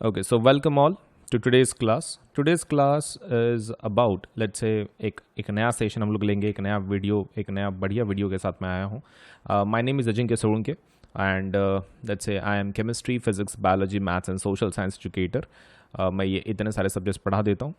Okay, so welcome all to today's class. Today's class is about, let's say, एक नया session हम लोग लेंगे, एक नया वीडियो, एक नया बढ़िया वीडियो के साथ मैं आया हूँ. My name is Ajinkya Solanke and let's say I am chemistry, physics, biology, maths and social science educator. मैं ये इतने सारे सब्जेक्ट्स पढ़ा देता हूँ.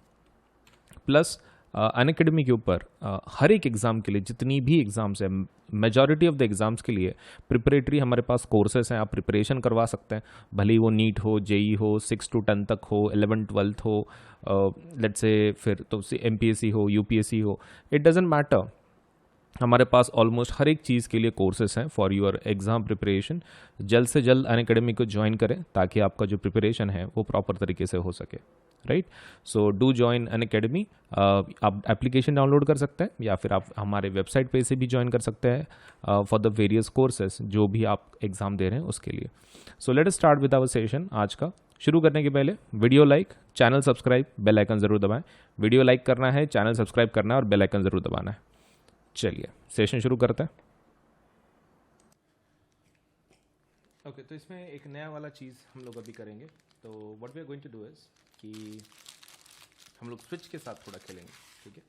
प्लस अनअकैडमी के ऊपर हर एक एग्ज़ाम के लिए जितनी भी एग्ज़ाम्स है, मेजॉरिटी ऑफ द एग्ज़ाम्स के लिए प्रिपरेटरी हमारे पास कोर्सेज हैं. आप प्रिपरेशन करवा सकते हैं, भले ही वो नीट हो, जेई हो, 6 to 10 तक हो, 11-12 हो, लेट्स से फिर तो MPSC हो, UPSC हो, इट डजेंट मैटर. हमारे पास ऑलमोस्ट हर एक चीज़ के लिए कोर्सेज हैं फॉर योर एग्ज़ाम प्रिपरेशन. जल्द से जल्द अनअकैडमी को ज्वाइन करें ताकि आपका जो प्रिपरेशन है वो प्रॉपर तरीके से हो सके. Right, so do join Unacademy. आप एप्लीकेशन डाउनलोड कर सकते हैं या फिर आप हमारे वेबसाइट पे से भी ज्वाइन कर सकते हैं फॉर द वेरियस कोर्सेज जो भी आप एग्ज़ाम दे रहे हैं उसके लिए. So let us start with our session. आज का शुरू करने के पहले video like, channel subscribe, bell icon ज़रूर दबाएं. वीडियो लाइक करना है, चैनल सब्सक्राइब करना है और बेल आइकन ज़रूर दबाना है. चलिए सेशन शुरू करते हैं. ओके, तो इसमें एक नया वाला चीज़ हम लोग अभी करेंगे. तो what we are going to do is कि हम लोग स्विच के साथ थोड़ा खेलेंगे. ठीक है,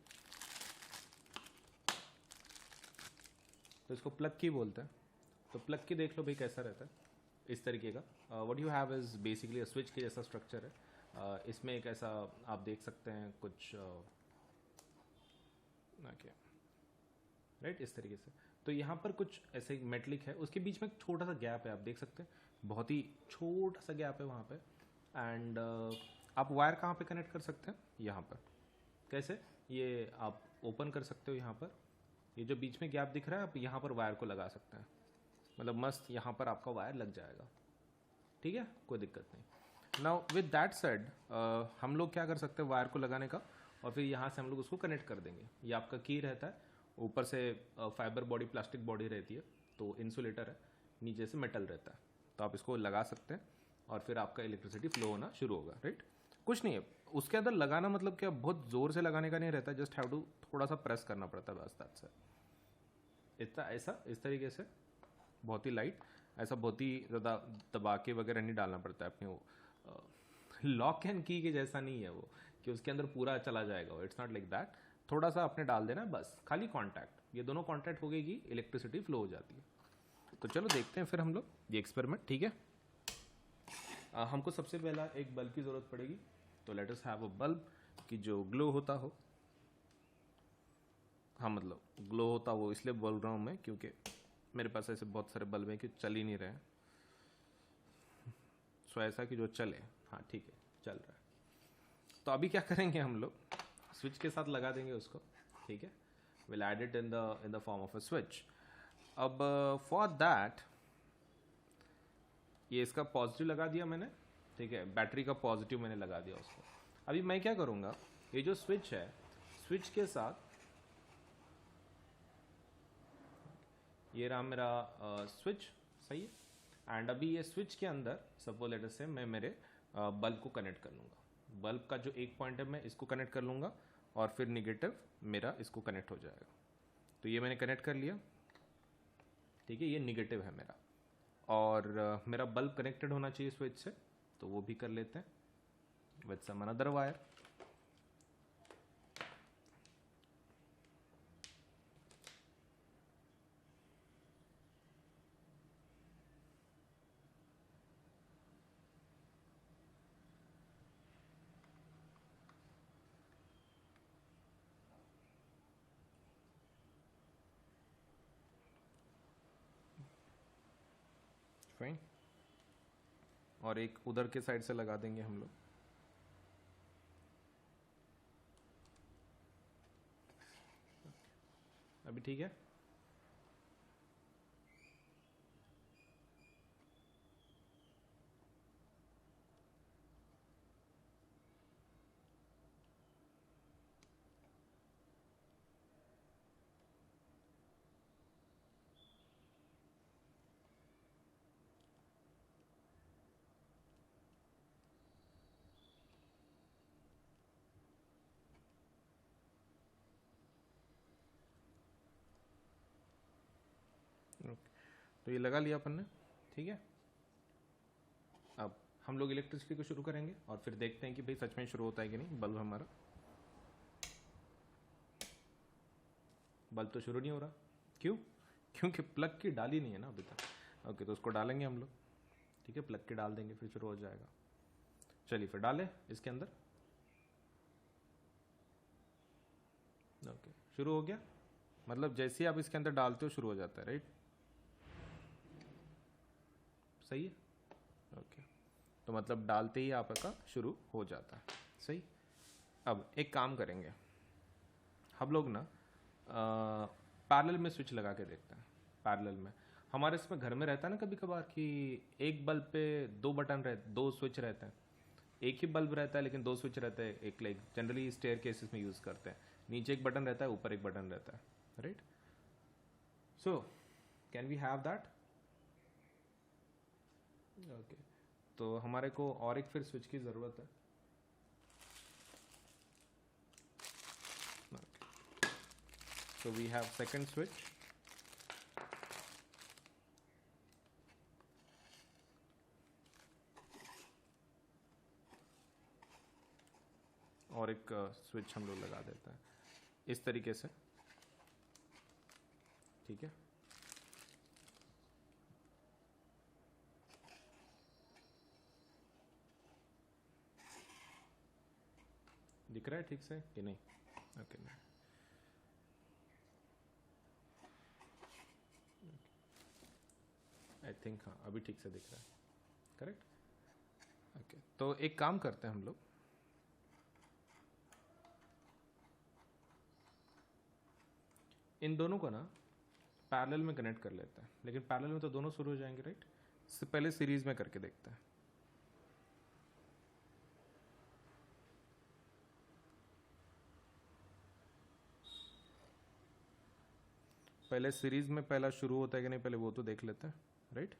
तो इसको प्लग की बोलते हैं. तो प्लग की देख लो भाई कैसा रहता है, इस तरीके का. What you have is basically switch के जैसा स्ट्रक्चर है. इसमें एक ऐसा आप देख सकते हैं कुछ ओके, राइट, इस तरीके से. तो यहाँ पर कुछ ऐसे मेटलिक है, उसके बीच में एक छोटा सा गैप है, आप देख सकते हैं, बहुत ही छोटा सा गैप है वहाँ पे. एंड आप वायर कहाँ पे कनेक्ट कर सकते हैं, यहाँ पर. कैसे, ये आप ओपन कर सकते हो यहाँ पर. ये जो बीच में गैप दिख रहा है, आप यहाँ पर वायर को लगा सकते हैं. मतलब मस्त यहाँ पर आपका वायर लग जाएगा. ठीक है, कोई दिक्कत नहीं. नाउ विद दैट सेड हम लोग क्या कर सकते हैं वायर को लगाने का, और फिर यहाँ से हम लोग उसको कनेक्ट कर देंगे. ये आपका की रहता है, ऊपर से फाइबर बॉडी, प्लास्टिक बॉडी रहती है, तो इंसुलेटर है, नीचे से मेटल रहता है. तो आप इसको लगा सकते हैं और फिर आपका इलेक्ट्रिसिटी फ्लो होना शुरू होगा. राइट, कुछ नहीं है उसके अंदर लगाना, मतलब क्या बहुत ज़ोर से लगाने का नहीं रहता, जस्ट हैव टू थोड़ा सा प्रेस करना पड़ता है बस. That's it. इतना ऐसा इस तरीके से बहुत ही लाइट, ऐसा बहुत ही ज़्यादा दबा के वगैरह नहीं डालना पड़ता है अपने. वो लॉक एंड की के जैसा नहीं है वो कि उसके अंदर पूरा चला जाएगा. It's not like that. थोड़ा सा आपने डाल देना है बस, खाली कांटेक्ट, ये दोनों कांटेक्ट हो गई कि इलेक्ट्रिसिटी फ्लो हो जाती है. तो चलो देखते हैं फिर हम लोग ये एक्सपेरिमेंट. ठीक है, हमको सबसे पहला एक बल्ब की ज़रूरत पड़ेगी. तो let us have a bulb कि जो ग्लो होता हो. हाँ, मतलब ग्लो होता वो इसलिए बोल रहा हूँ मैं क्योंकि मेरे पास ऐसे बहुत सारे बल्ब हैं कि चल ही नहीं रहे हैं. सो ऐसा कि जो चले. हाँ ठीक है, चल रहा है. तो अभी क्या करेंगे हम लोग, स्विच के साथ लगा देंगे उसको. ठीक है, will add it in the form of a switch. अब फॉर दैट ये इसका पॉजिटिव लगा दिया मैंने. ठीक है, बैटरी का पॉजिटिव मैंने लगा दिया उसको. अभी मैं क्या करूँगा, ये जो स्विच है, स्विच के साथ ये रहा मेरा स्विच. सही है. एंड अभी ये स्विच के अंदर सपोज लेटर से मैं मेरे बल्ब को कनेक्ट कर लूँगा. बल्ब का जो एक पॉइंट है मैं इसको कनेक्ट कर लूँगा और फिर निगेटिव मेरा इसको कनेक्ट हो जाएगा. तो ये मैंने कनेक्ट कर लिया. ठीक है, ये निगेटिव है मेरा, और मेरा बल्ब कनेक्टेड होना चाहिए स्विच से, तो वो भी कर लेते हैं with some another wire. Fine, और एक उधर के साइड से लगा देंगे हम लोग. अभी ठीक है. ओके, तो ये लगा लिया अपन ने. ठीक है, अब हम लोग इलेक्ट्रिसिटी को शुरू करेंगे और फिर देखते हैं कि भाई सच में शुरू होता है कि नहीं बल्ब हमारा। बल्ब तो शुरू नहीं हो रहा, क्यों? क्योंकि प्लग की डाली नहीं है ना अभी तक। ओके, तो उसको डालेंगे हम लोग, ठीक है, प्लग की डाल देंगे फिर शुरू हो जाएगा। चलिए फिर डालें इसके अंदर। ओके, शुरू हो गया, मतलब जैसे ही आप इसके अंदर डालते हो शुरू हो जाता है, राइट? सही है, ओके। तो मतलब डालते ही आपका शुरू हो जाता है, सही। अब एक काम करेंगे हम लोग ना, पैरेलल में स्विच लगा के देखते हैं। पैरेलल में हमारे इसमें घर में रहता है ना कभी कभार कि एक बल्ब पे दो बटन रहते, दो स्विच रहते हैं। एक ही बल्ब रहता है लेकिन दो स्विच रहते हैं, एक लाइक जनरली स्टेयर केसेस में यूज़ करते हैं। नीचे एक बटन रहता है, ऊपर एक बटन रहता है, right? So can we have that? Okay, तो हमारे को और एक फिर स्विच की ज़रूरत है। So we have second switch, और एक स्विच हम लोग लगा देते हैं इस तरीके से, ठीक है। दिख रहा है ठीक से कि नहीं? ओके, नहीं। आई थिंक हाँ, अभी ठीक से दिख रहा है, करेक्ट। ओके, तो एक काम करते हैं हम लोग, इन दोनों को ना पैरेलल में कनेक्ट कर लेते हैं, लेकिन पैरेलल में तो दोनों शुरू हो जाएंगे, राइट? पहले सीरीज में करके देखते हैं। पहले सीरीज में पहला शुरू होता है कि नहीं पहले वो तो देख लेते हैं, राइट?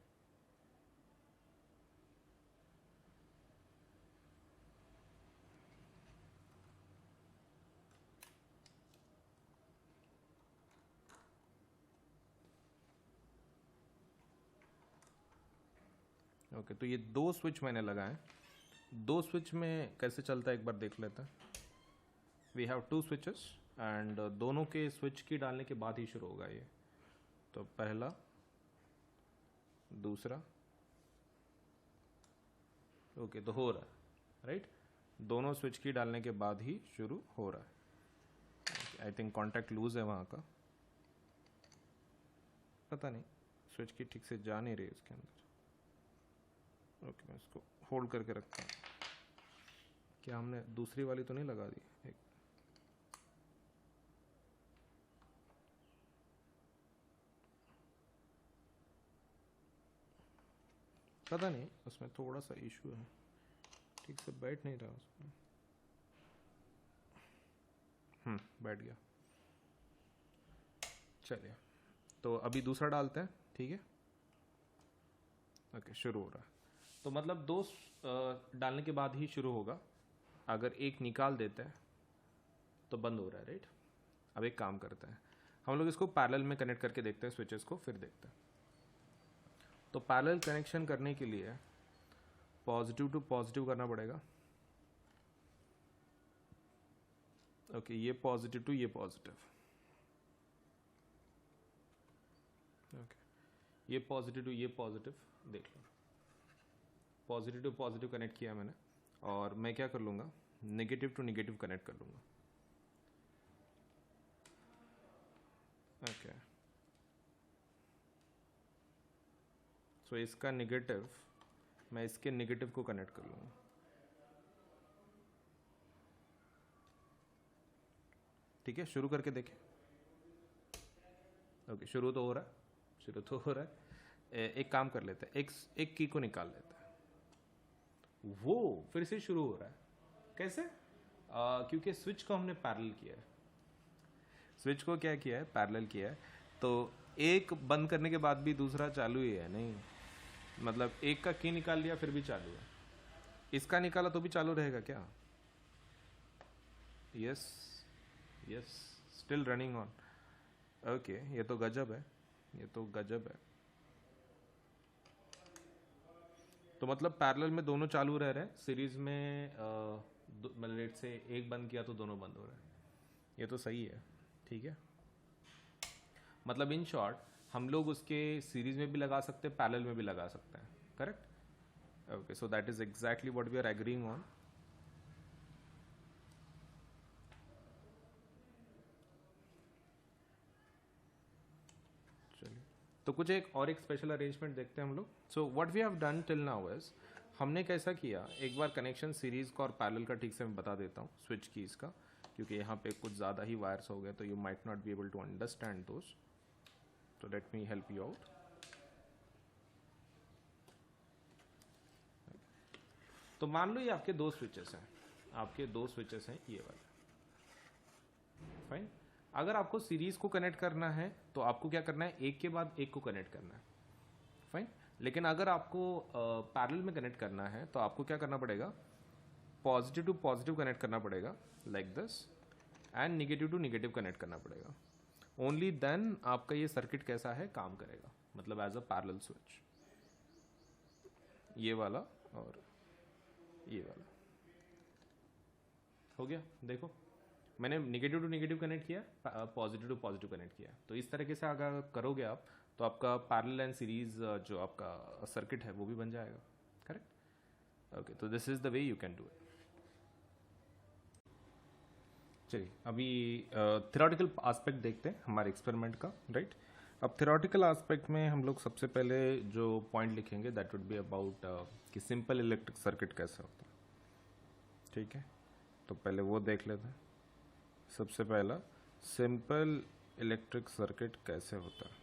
ओके, तो ये दो स्विच मैंने लगाए, दो स्विच में कैसे चलता है एक बार देख लेते हैं। We have two switches and दोनों के स्विच की डालने के बाद ही शुरू होगा ये। तो पहला, दूसरा, ओके, तो हो रहा है, राइट? दोनों स्विच की डालने के बाद ही शुरू हो रहा है। आई थिंक कॉन्टैक्ट लूज है वहाँ का, पता नहीं, स्विच की ठीक से जा नहीं रही उसके अंदर। ओके, मैं इसको होल्ड करके रखता हूँ। क्या हमने दूसरी वाली तो नहीं लगा दी? एक पता नहीं, उसमें थोड़ा सा इशू है, ठीक से बैठ नहीं रहा उसमें। बैठ गया। चलिए, तो अभी दूसरा डालते हैं, ठीक है। ओके, शुरू हो रहा है। तो मतलब दो डालने के बाद ही शुरू होगा, अगर एक निकाल देते हैं तो बंद हो रहा है, राइट? अब एक काम करते हैं, हम लोग इसको पैरेलल में कनेक्ट करके देखते हैं स्विचेस को, फिर देखते हैं। तो पैरेलल कनेक्शन करने के लिए पॉजिटिव टू पॉजिटिव करना पड़ेगा। ओके, ये पॉजिटिव टू ये पॉजिटिव, ओके, ये पॉजिटिव टू ये पॉजिटिव, देख लो, पॉजिटिव टू पॉजिटिव कनेक्ट किया मैंने, और मैं क्या कर लूँगा, नेगेटिव टू नेगेटिव कनेक्ट कर लूँगा। ओके, सो इसका नेगेटिव, मैं इसके नेगेटिव को कनेक्ट कर लूँगा, ठीक है। शुरू करके देखें। ओके, शुरू तो हो रहा है, शुरू तो हो रहा है। एक काम कर लेते हैं, एक की को निकाल लेते हैं, वो फिर से शुरू हो रहा है। कैसे? क्योंकि स्विच को हमने पैरेलल किया है, स्विच को क्या किया है, पैरेलल किया है। तो एक बंद करने के बाद भी दूसरा चालू ही है, नहीं मतलब एक का की निकाल लिया फिर भी चालू है, इसका निकाला तो भी चालू रहेगा क्या? Yes, yes, still running on. Okay, ये तो गजब है, ये तो गजब है। तो मतलब पैरेलल में दोनों चालू रह रहे हैं, सीरीज में मतलब लेट से एक बंद किया तो दोनों बंद हो रहे हैं, ये तो सही है, ठीक है। मतलब इन शॉर्ट हम लोग उसके सीरीज में भी लगा सकते हैं, पैरेलल में भी लगा सकते हैं, correct. Okay, so that is exactly what we are agreeing on. चलिए, तो कुछ एक स्पेशल अरेंजमेंट देखते हैं हम लोग। So what we have done till now is, हमने कैसा किया, एक बार कनेक्शन सीरीज का और पैरेलल का ठीक से मैं बता देता हूँ स्विच कीज का, क्योंकि यहाँ पे कुछ ज़्यादा ही वायर्स हो गए तो you might not be able to understand those, तो let me help you out. तो मान लो ये आपके दो स्विचेस हैं, आपके दो स्विचेस हैं ये वाले, फाइन। अगर आपको सीरीज को कनेक्ट करना है तो आपको क्या करना है, एक के बाद एक को कनेक्ट करना है, फाइन। लेकिन अगर आपको पैरेलल में कनेक्ट करना है तो आपको क्या करना पड़ेगा, पॉजिटिव टू पॉजिटिव कनेक्ट करना पड़ेगा like this, and negative to negative connect करना पड़ेगा। ओनली देन आपका ये सर्किट कैसा है, काम करेगा, मतलब एज अ पैरेलल स्विच, ये वाला और ये वाला। हो गया, देखो मैंने निगेटिव टू निगेटिव कनेक्ट किया, पॉजिटिव टू पॉजिटिव कनेक्ट किया, तो इस तरीके से अगर करोगे आप तो आपका पैरेलल एंड सीरीज जो आपका सर्किट है वो भी बन जाएगा, करेक्ट। ओके, तो this is the way you can do it. चलिए अभी थ्योरेटिकल एस्पेक्ट देखते हैं हमारे एक्सपेरिमेंट का, राइट। अब थ्योरेटिकल एस्पेक्ट में हम लोग सबसे पहले जो पॉइंट लिखेंगे दैट वुड बी अबाउट कि सिंपल इलेक्ट्रिक सर्किट कैसे होता है, ठीक है। तो पहले वो देख लेते हैं। सबसे पहला, सिंपल इलेक्ट्रिक सर्किट कैसे होता है।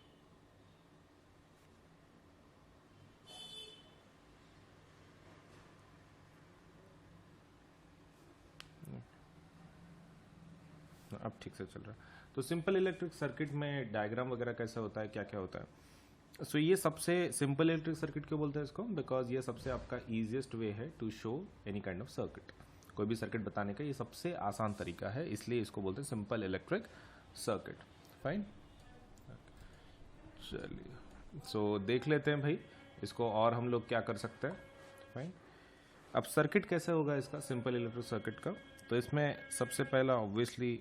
अब ठीक से चल रहा है। तो सिंपल इलेक्ट्रिक सर्किट में डायग्राम वगैरह कैसे होता है, क्या क्या होता है। सो ये सबसे सिंपल इलेक्ट्रिक सर्किट क्यों बोलते हैं इसको, बिकॉज ये सबसे आपका ईजिएस्ट वे है to show any kind of circuit. कोई भी सर्किट बताने का ये सबसे आसान तरीका है, इसलिए इसको बोलते हैं सिंपल इलेक्ट्रिक सर्किट, फाइन। चलिए सो देख लेते हैं भाई इसको, और हम लोग क्या कर सकते हैं, फाइन। अब सर्किट कैसे होगा इसका, सिंपल इलेक्ट्रिक सर्किट का। तो इसमें सबसे पहला obviously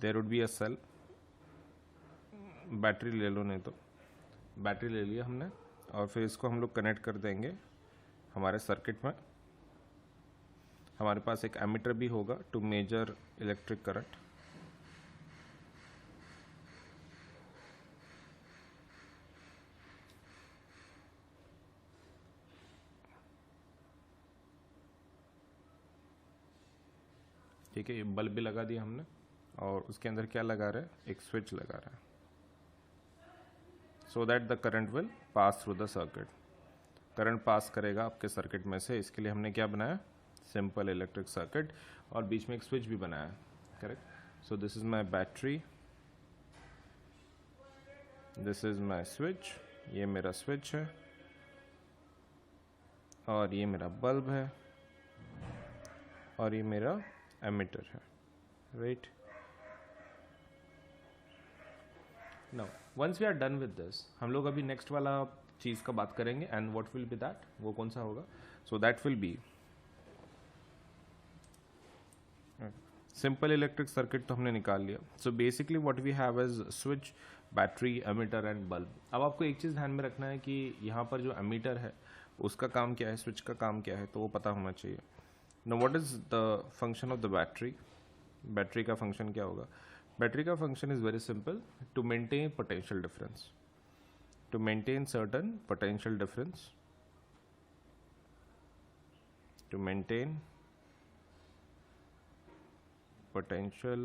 there would be a cell, battery ले लो, नहीं तो बैटरी ले लिया हमने, और फिर इसको हम लोग कनेक्ट कर देंगे हमारे सर्किट में। हमारे पास एक एमीटर भी होगा टू मेजर इलेक्ट्रिक करंट, ठीक है। ये बल्ब भी लगा दिया हमने, और उसके अंदर क्या लगा रहे हैं, एक स्विच लगा रहा है, so that the current will pass through the circuit. Current pass करेगा आपके सर्किट में से, इसके लिए हमने क्या बनाया, सिंपल इलेक्ट्रिक सर्किट, और बीच में एक स्विच भी बनाया, correct. So this is my battery, this is my switch, ये मेरा स्विच है, और ये मेरा बल्ब है, और ये मेरा एमीटर है, right. Now once we are done with this, हम लोग अभी नेक्स्ट वाला चीज का बात करेंगे, and what will be that, वो कौन सा होगा। So that will be simple electric circuit तो हमने निकाल लिया। So basically what we have is switch, battery, ammeter and bulb. अब आपको एक चीज़ ध्यान में रखना है कि यहाँ पर जो एमीटर है उसका काम क्या है, स्विच का काम क्या है, तो वो पता होना चाहिए। Now what is the function of the battery, battery का फंक्शन क्या होगा। बैटरी का function is very simple, to maintain potential difference, to maintain certain potential difference, to maintain potential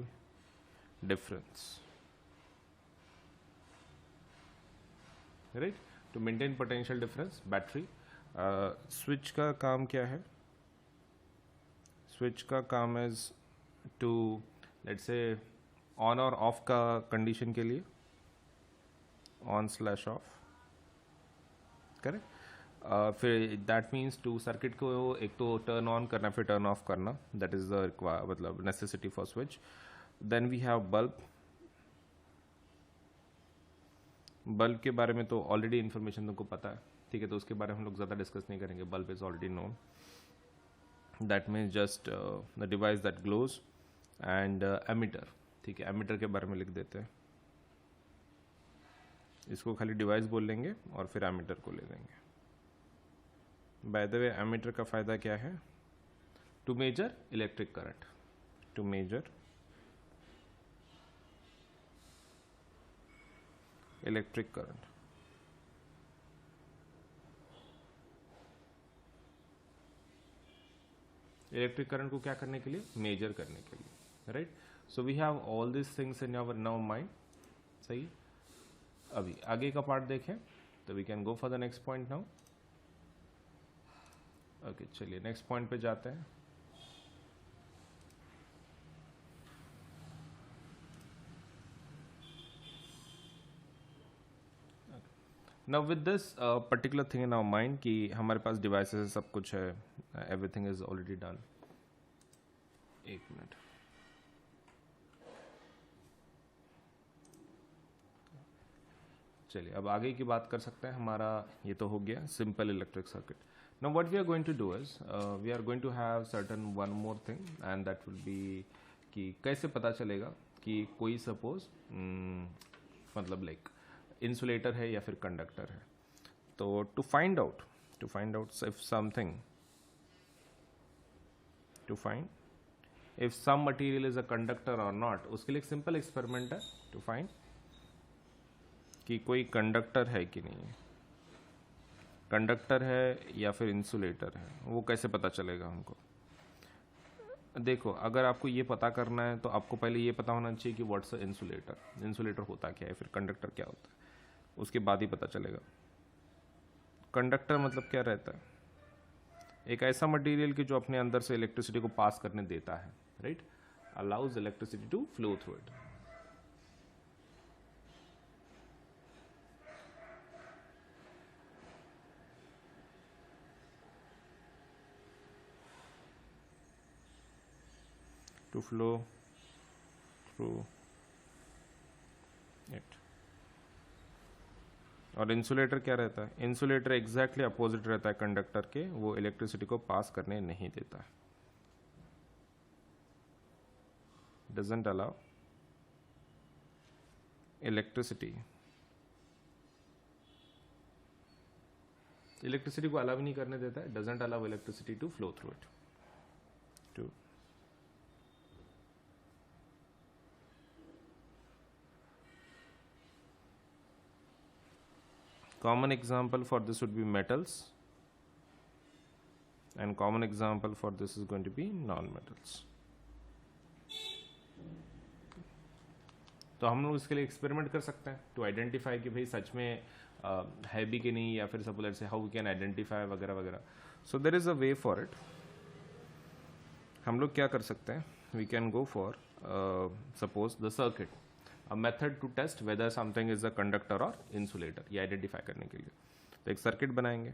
difference, right, to maintain potential difference battery। switch का काम क्या है, switch का काम is to let's say on और off का condition के लिए, on/off, करेक्ट। फिर दैट मीन्स टू सर्किट को एक तो टर्न ऑन करना फिर टर्न ऑफ करना, दैट इज द मतलब necessity for switch. Then we have bulb, bulb के बारे में तो ऑलरेडी इन्फॉर्मेशन तुमको पता है, ठीक है, तो उसके बारे में हम लोग ज़्यादा डिस्कस नहीं करेंगे. Bulb is already known. That means just the device that glows. And ammeter, ठीक है, एमिटर के बारे में लिख देते हैं. इसको खाली डिवाइस बोल लेंगे और फिर एमिटर को ले लेंगे. बाय द वे एमिटर का फ़ायदा क्या है? To measure electric current. To measure electric current. Electric current को क्या करने के लिए? मेजर करने के लिए. Right. So we have all this things in our now mind. सही. अभी आगे का पार्ट देखें तो we can go for the next point now. Okay, चलिए नेक्स्ट पॉइंट पे जाते हैं. Now with this particular thing in our mind कि हमारे पास डिवाइसेस सब कुछ है, एवरीथिंग इज ऑलरेडी डन. एक मिनट. चलिए अब आगे की बात कर सकते हैं. हमारा ये तो हो गया simple electric circuit. Now what we are going to do is we are going to have certain one more thing and that will be कि कैसे पता चलेगा कि कोई सपोज मतलब लाइक इंसुलेटर है या फिर कंडक्टर है. तो to find out if something to find if some material is a conductor और नॉट, उसके लिए एक सिंपल एक्सपेरिमेंट है टू फाइंड कि कोई कंडक्टर है कि नहीं है, कंडक्टर है या फिर इंसुलेटर है. वो कैसे पता चलेगा हमको? देखो, अगर आपको ये पता करना है तो आपको पहले ये पता होना चाहिए कि व्हाट्स अ इंसुलेटर. इंसुलेटर होता क्या है, फिर कंडक्टर क्या होता है, उसके बाद ही पता चलेगा. कंडक्टर मतलब क्या रहता है? एक ऐसा मटेरियल कि जो अपने अंदर से इलेक्ट्रिसिटी को पास करने देता है. Right. Allows electricity to flow through it. to flow through it. और इंसुलेटर क्या रहता है? इंसुलेटर एग्जैक्टली अपोजिट रहता है कंडक्टर के, वो इलेक्ट्रिसिटी को पास करने नहीं देता है. डजंट अलाउ इलेक्ट्रिसिटी को अलाउ नहीं करने देता है. Doesn't allow electricity to flow through it. To common example for this would be metals and common example for this is going to be non-metals. तो हम लोग इसके लिए एक्सपेरिमेंट कर सकते हैं टू आइडेंटिफाई कि भाई सच में है भी कि नहीं, या फिर सपोज से हाउ वी कैन आइडेंटिफाई वगैरह वगैरह. So there is a way for it. हम लोग क्या कर सकते हैं? We can go for suppose the circuit, a method to test whether something is a conductor or insulator, ये आइडेंटिफाई करने के लिए. तो एक सर्किट बनाएंगे.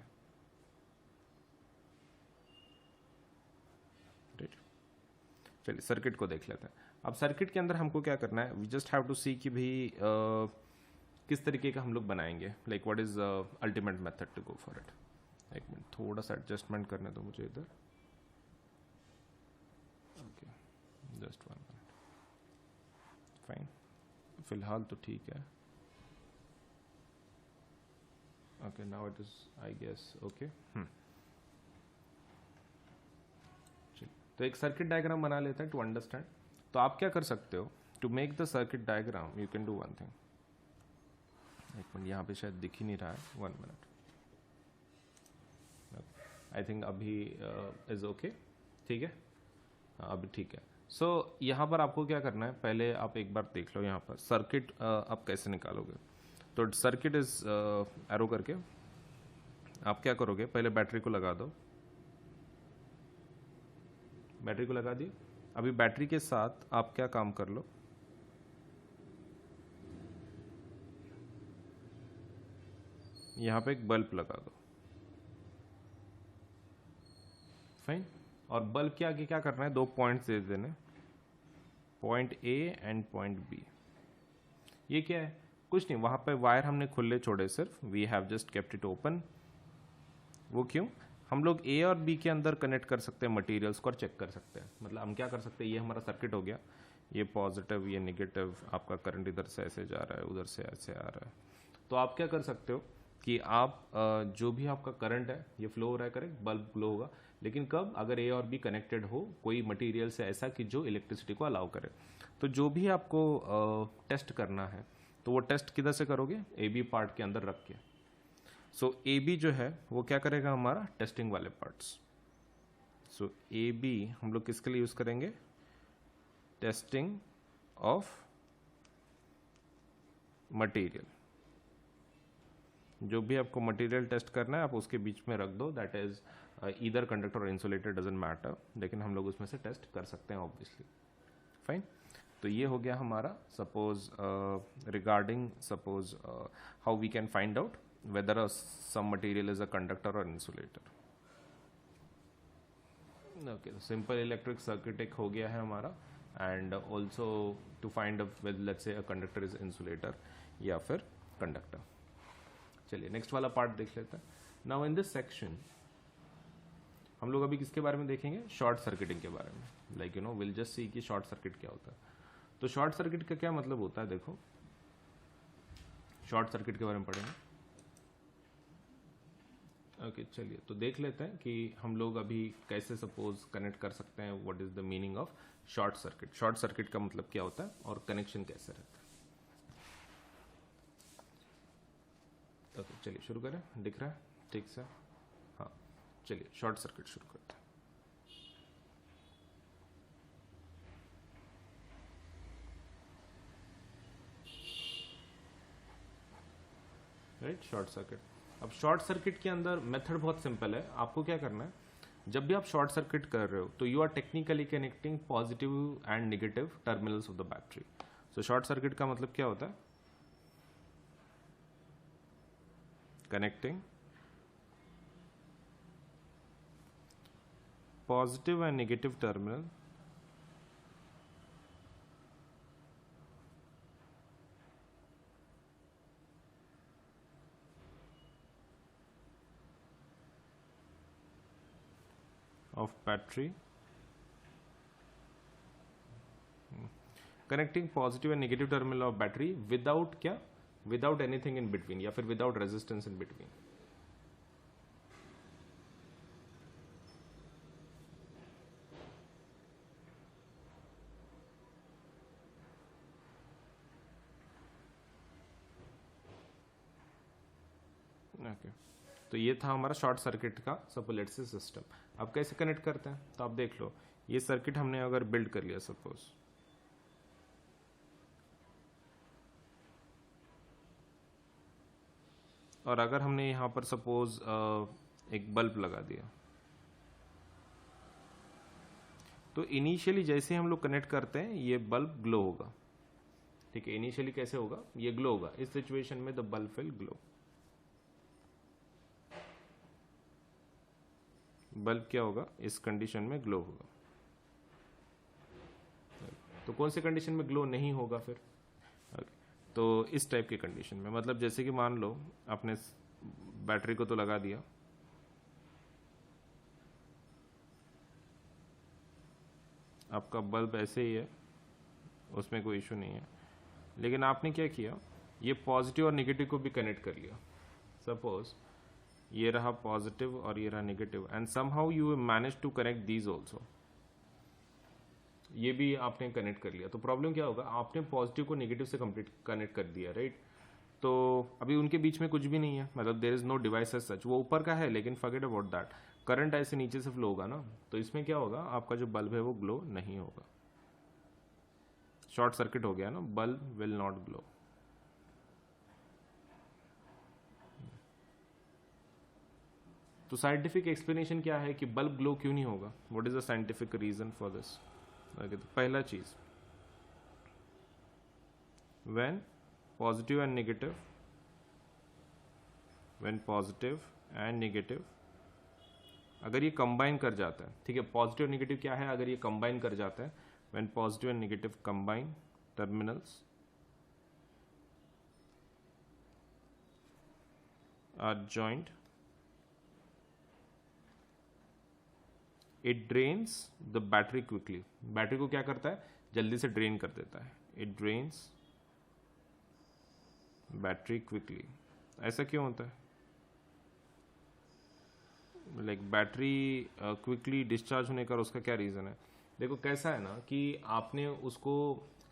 चलिए सर्किट को देख लेते हैं. अब सर्किट के अंदर हमको क्या करना है? We just have to see कि भाई किस तरीके का हम लोग बनाएंगे, like what is ultimate method to go for it. एक मिनट, थोड़ा सा एडजस्टमेंट करने दो मुझे इधर. Okay, just 1 minute. फाइन, फिलहाल तो ठीक है. Okay, now it is I guess okay. तो एक सर्किट डायग्राम बना लेते हैं टू अंडरस्टैंड. तो आप क्या कर सकते हो? To make the circuit diagram you can do one thing. एक मिनट, यहाँ पे शायद दिख ही नहीं रहा है. 1 मिनट. आई थिंक अभी इज ओके. ठीक है, अभी ठीक है. सो यहाँ पर आपको क्या करना है? पहले आप एक बार देख लो यहाँ पर सर्किट आप कैसे निकालोगे. तो सर्किट इज एरो करके आप क्या करोगे? पहले बैटरी को लगा दो. बैटरी को लगा दी. अभी बैटरी के साथ आप क्या काम कर लो? यहाँ पे एक बल्ब लगा दो. फाइन. और बल्ब के आगे क्या करना है? 2 पॉइंट्स दे देने, point A and point B. ये क्या है? कुछ नहीं, वहां पे वायर हमने खुले छोड़े सिर्फ. We have just kept it open वो क्यों? हम लोग ए और बी के अंदर कनेक्ट कर सकते हैं मटेरियल्स को और चेक कर सकते हैं। मतलब हम क्या कर सकते हैं, ये हमारा सर्किट हो गया, ये पॉजिटिव ये नेगेटिव, आपका करंट इधर से ऐसे जा रहा है, उधर से ऐसे आ रहा है। तो आप क्या कर सकते हो कि आप जो भी आपका करंट है ये फ्लो हो रहा है, करेक्ट, बल्ब ग्लो होगा। लेकिन कब? अगर ए और बी कनेक्टेड हो कोई मटेरियल से ऐसा कि जो इलेक्ट्रिसिटी को अलाउ करे। तो जो भी आपको टेस्ट करना है तो वो टेस्ट किधर से करोगे? ए बी पार्ट के अंदर रख के। सो ए बी जो है वो क्या करेगा? हमारा टेस्टिंग वाले पार्ट्स। सो ए बी हम लोग किसके लिए यूज करेंगे? Testing of material. जो भी आपको मटेरियल टेस्ट करना है आप उसके बीच में रख दो, दैट इज ईदर कंडक्टर और इंसुलेटर, डजंट मैटर, लेकिन हम लोग उसमें से टेस्ट कर सकते हैं ऑब्वियसली। फाइन। तो ये हो गया हमारा suppose regarding suppose how we can find out whether some material is a conductor और insulator. Okay, simple electric circuit एक हो गया है हमारा, and also to find whether let's say a conductor is insulator या फिर कंडक्टर। चलिए next वाला पार्ट देख लेते हैं। नाउ इन दिस सेक्शन हम लोग अभी किसके बारे में देखेंगे? शॉर्ट सर्किटिंग के बारे में। Like you know will just see कि शॉर्ट सर्किट क्या होता है। तो शॉर्ट सर्किट का क्या मतलब होता है, देखो शॉर्ट सर्किट के बारे में पढ़ेंगे। ओके चलिए तो देख लेते हैं कि हम लोग अभी कैसे सपोज कनेक्ट कर सकते हैं, what is the meaning of short circuit. Short circuit का मतलब क्या होता है और कनेक्शन कैसे रहता है। ओके चलिए शुरू करें, दिख रहा है ठीक से? हाँ चलिए शॉर्ट सर्किट शुरू करते हैं। Right, short circuit. अब शॉर्ट सर्किट के अंदर मेथड बहुत सिंपल है। आपको क्या करना है, जब भी आप शॉर्ट सर्किट कर रहे हो तो you are technically connecting positive and negative terminals of the battery. So short circuit का मतलब क्या होता है? Connecting positive and negative terminal of battery, connecting positive and negative terminal of battery without क्या? Without anything in between या फिर without resistance in between। Okay तो ये था हमारा शॉर्ट सर्किट का सपोज से सिस्टम। अब कैसे कनेक्ट करते हैं तो आप देख लो, ये सर्किट हमने अगर बिल्ड कर लिया सपोज, और अगर हमने यहाँ पर सपोज एक बल्ब लगा दिया, तो इनिशियली जैसे हम लोग कनेक्ट करते हैं ये बल्ब ग्लो होगा। ठीक है, इनिशियली कैसे होगा? ये ग्लो होगा। इस सिचुएशन में the bulb will glow. Bulb क्या होगा? इस कंडीशन में ग्लो होगा। तो कौन से कंडीशन में ग्लो नहीं होगा फिर? तो इस टाइप की कंडीशन में, मतलब जैसे कि मान लो आपने बैटरी को तो लगा दिया, आपका बल्ब ऐसे ही है, उसमें कोई इशू नहीं है, लेकिन आपने क्या किया, ये पॉजिटिव और नेगेटिव को भी कनेक्ट कर लिया। सपोज ये रहा पॉजिटिव और ये रहा negative, and somehow you manage to connect these also. ये भी आपने कनेक्ट कर लिया। तो प्रॉब्लम क्या होगा? आपने पॉजिटिव को नेगेटिव से कंप्लीट कनेक्ट कर दिया, राइट? तो अभी उनके बीच में कुछ भी नहीं है, मतलब there is no device as such. वो ऊपर का है लेकिन फॉरगेट अबाउट दैट, करंट ऐसे नीचे से फ्लो होगा ना, तो इसमें क्या होगा? आपका जो बल्ब है वो ग्लो नहीं होगा। शॉर्ट सर्किट हो गया ना, बल्ब विल नॉट ग्लो। तो साइंटिफिक एक्सप्लेनेशन क्या है कि बल्ब ग्लो क्यों नहीं होगा? What is the scientific reason for this? तो पहला चीज, when positive and negative, when positive and negative अगर ये कंबाइन कर जाता है, ठीक है, पॉजिटिव नेगेटिव क्या है? अगर ये कंबाइन कर जाता है, when positive and negative combine terminals are joined it drains the battery quickly, battery को क्या करता है, जल्दी से ड्रेन कर देता है, इट ड्रेन्स बैटरी क्विकली। ऐसा क्यों होता है, लाइक बैटरी क्विकली डिस्चार्ज होने का उसका क्या रीज़न है? देखो कैसा है ना कि आपने उसको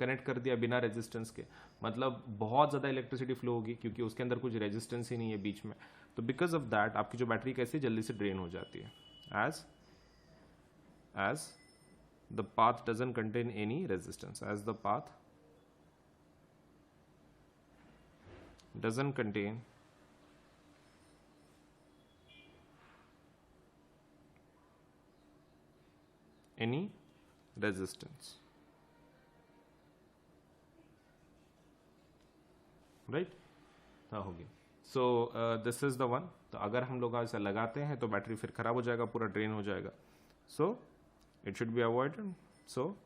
कनेक्ट कर दिया बिना रेजिस्टेंस के, मतलब बहुत ज़्यादा इलेक्ट्रिसिटी फ्लो होगी क्योंकि उसके अंदर कुछ रेजिस्टेंस ही नहीं है बीच में, तो बिकॉज ऑफ दैट आपकी जो बैटरी कैसे जल्दी से ड्रेन हो जाती है, as the path doesn't contain any resistance, as the path doesn't contain any resistance, right? हाँ होगी। So this is the one. तो अगर हम लोग ऐसा लगाते हैं तो बैटरी फिर खराब हो जाएगा, पूरा ड्रेन हो जाएगा, so it should be avoided, so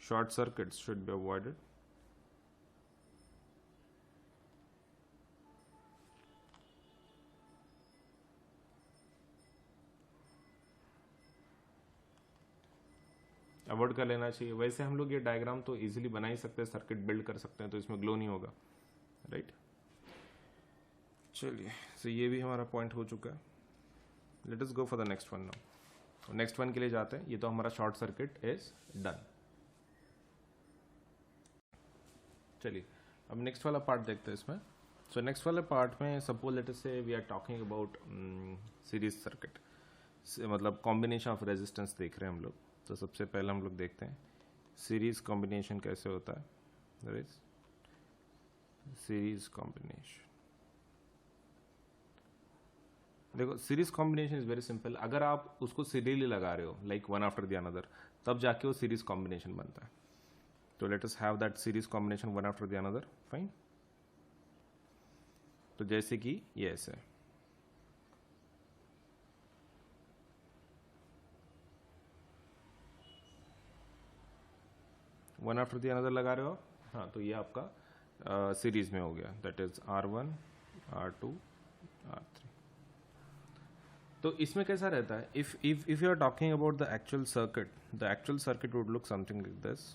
short circuits should be avoided. Avoid कर लेना चाहिए। वैसे हम लोग ये डायग्राम तो इजीली बना ही सकते हैं, सर्किट बिल्ड कर सकते हैं, तो इसमें ग्लो नहीं होगा, राइट? चलिए, सो ये भी हमारा पॉइंट हो चुका है। Let us go for the next one now. Next one के लिए जाते हैं। ये तो हमारा शॉर्ट सर्किट इज डन। चलिए अब नेक्स्ट वाला पार्ट देखते हैं इसमें। सो नेक्स्ट वाले पार्ट में suppose let us say we are talking about series circuit, मतलब कॉम्बिनेशन ऑफ रेजिस्टेंस देख रहे हैं हम लोग। तो सबसे पहले हम लोग देखते हैं सीरीज कॉम्बिनेशन कैसे होता है। That is series combination. देखो series combination is very simple. अगर आप उसको सीरियली लगा रहे हो like one after the another, तब जाके वो सीरीज कॉम्बिनेशन बनता है। तो let us have that series combination one after the another, fine. तो जैसे कि ये ऐसे है, वन आफ्टर द अनदर लगा रहे हो। हाँ, तो ये आपका सीरीज में हो गया, that is R1 R2 R3। तो इसमें कैसा रहता है, if you are talking about the actual circuit would look something like this.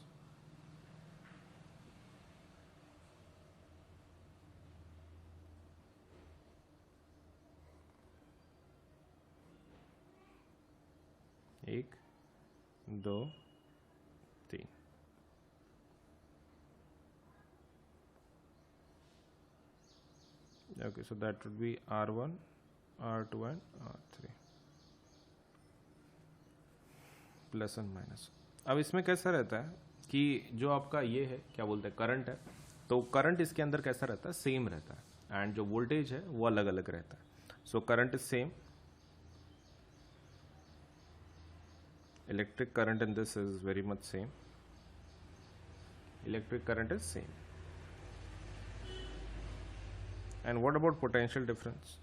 एक, दो, तीन। Okay, so that would be R1 R2 and R3 plus and minus. अब इसमें कैसा रहता है कि जो आपका ये है क्या बोलते हैं करंट है, तो करंट इसके अंदर कैसा रहता है, सेम रहता है, एंड जो वोल्टेज है वो अलग अलग रहता है। So current is same, electric current in this is very much same, electric current is same. And what about potential difference?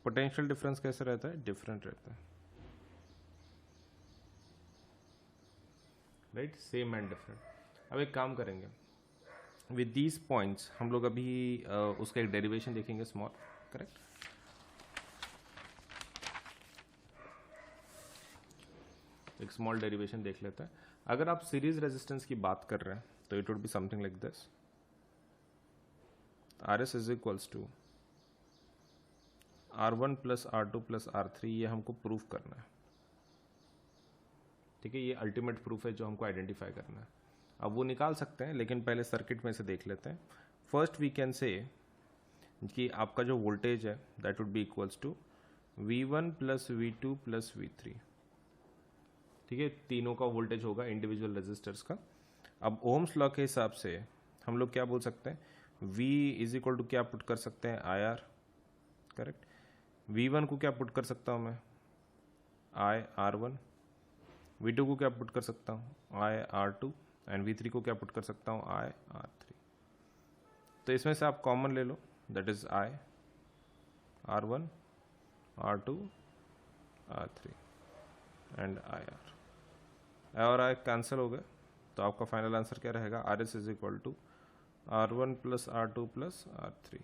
Potential difference कैसे रहता है, डिफरेंट रहता है, राइट, सेम एंड डिफरेंट। अब एक काम करेंगे विद दीज पॉइंट्स, हम लोग अभी उसका एक डेरिवेशन देखेंगे स्मॉल, करेक्ट। एक स्मॉल डेरिवेशन देख लेते हैं। अगर आप सीरीज रेजिस्टेंस की बात कर रहे हैं तो it would be something like this, RS is equals to R1 plus R2 plus R3। ये हमको प्रूफ करना है, ठीक है, ये अल्टीमेट प्रूफ है जो हमको आइडेंटिफाई करना है। अब वो निकाल सकते हैं, लेकिन पहले सर्किट में से देख लेते हैं। फर्स्ट वी कैन से कि आपका जो वोल्टेज है that would be equals to V1 plus V2 plus V3, ठीक है, तीनों का वोल्टेज होगा इंडिविजुअल रेजिस्टर्स का। अब ओम्स लॉ के हिसाब से हम लोग क्या बोल सकते हैं, V इज इक्वल टू क्या पुट कर सकते हैं, IR, करेक्ट। V1 को क्या पुट कर सकता हूँ मैं, IR1। V2 को क्या पुट कर सकता हूँ, IR2। एंड V3 को क्या पुट कर सकता हूँ, IR3। तो इसमें से आप कॉमन ले लो, that is IR1 R2 R3 and IR। और I कैंसिल हो गए, तो आपका फाइनल आंसर क्या रहेगा, RS is equal to R1 plus R2 plus R3।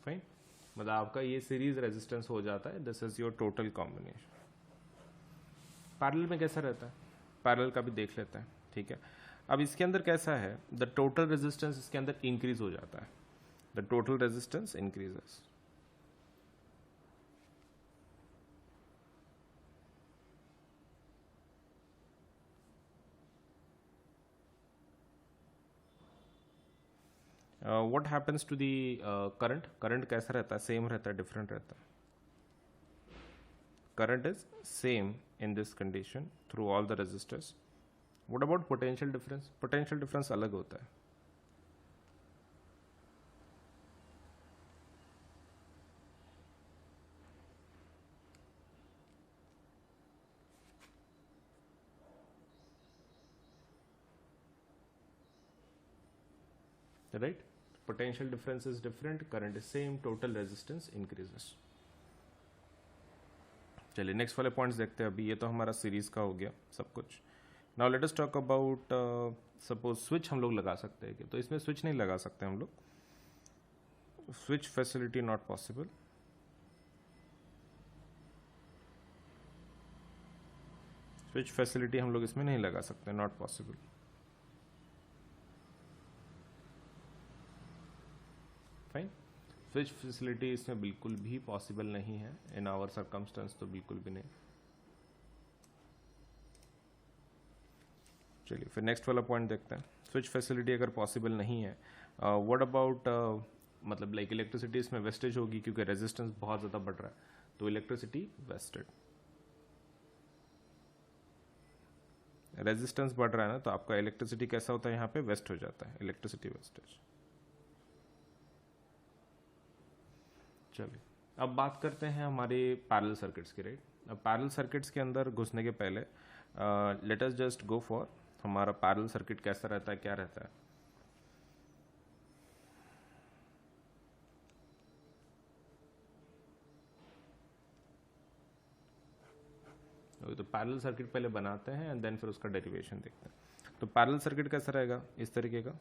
Fine, मतलब आपका ये सीरीज रेजिस्टेंस हो जाता है, this is your total combination. Parallel में कैसा रहता है, पैरेलल का भी देख लेते हैं, ठीक है। अब इसके अंदर कैसा है, द टोटल रेजिस्टेंस इसके अंदर इंक्रीज हो जाता है, the total resistance increases. What happens to the current, current कैसा रहता है, सेम रहता है, डिफरेंट रहता है? Current is same in this condition through all the resistors. What about potential difference? Potential difference अलग होता है। Right? Potential difference is different, current is same, total resistance increases. चलिए नेक्स्ट वाले पॉइंट्स देखते हैं। अभी ये तो हमारा सीरीज का हो गया सब कुछ। Now let us talk about, suppose switch हम लोग लगा सकते हैं कि, तो इसमें स्विच नहीं लगा सकते हम लोग, switch facility not possible. Switch facility हम लोग इसमें नहीं लगा सकते, not possible. Fine, switch facility इसमें बिल्कुल भी पॉसिबल नहीं है इन आवर सर्कमस्टेंस, तो बिल्कुल भी नहीं। चलिए फिर नेक्स्ट वाला पॉइंट देखते हैं। स्विच फैसिलिटी अगर पॉसिबल नहीं है, व्हाट अबाउट, मतलब लाइक इलेक्ट्रिसिटी इसमें वेस्टेज होगी क्योंकि रेजिस्टेंस बहुत ज़्यादा बढ़ रहा है, तो इलेक्ट्रिसिटी वेस्टेड। रेजिस्टेंस बढ़ रहा है ना, तो आपका इलेक्ट्रिसिटी कैसा होता है, यहाँ पे वेस्ट हो जाता है, इलेक्ट्रिसिटी वेस्टेज। चलिए अब बात करते हैं हमारे पैरेलल सर्किट्स की, राइट। अब पैरेलल सर्किट्स के अंदर घुसने के पहले let us just go for हमारा पैरेलल सर्किट कैसा रहता है, क्या रहता है। तो पैरेलल सर्किट पहले बनाते हैं एंड देन फिर उसका डेरिवेशन देखते हैं। तो पैरेलल सर्किट कैसा रहेगा, इस तरीके का।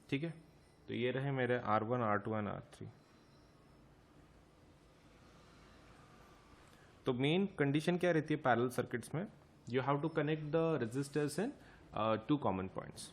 ठीक है, तो ये रहे मेरे R1, R2 एंड R3। तो मेन कंडीशन क्या रहती है पैरेलल सर्किट्स में, you have to connect the resistors in two common points.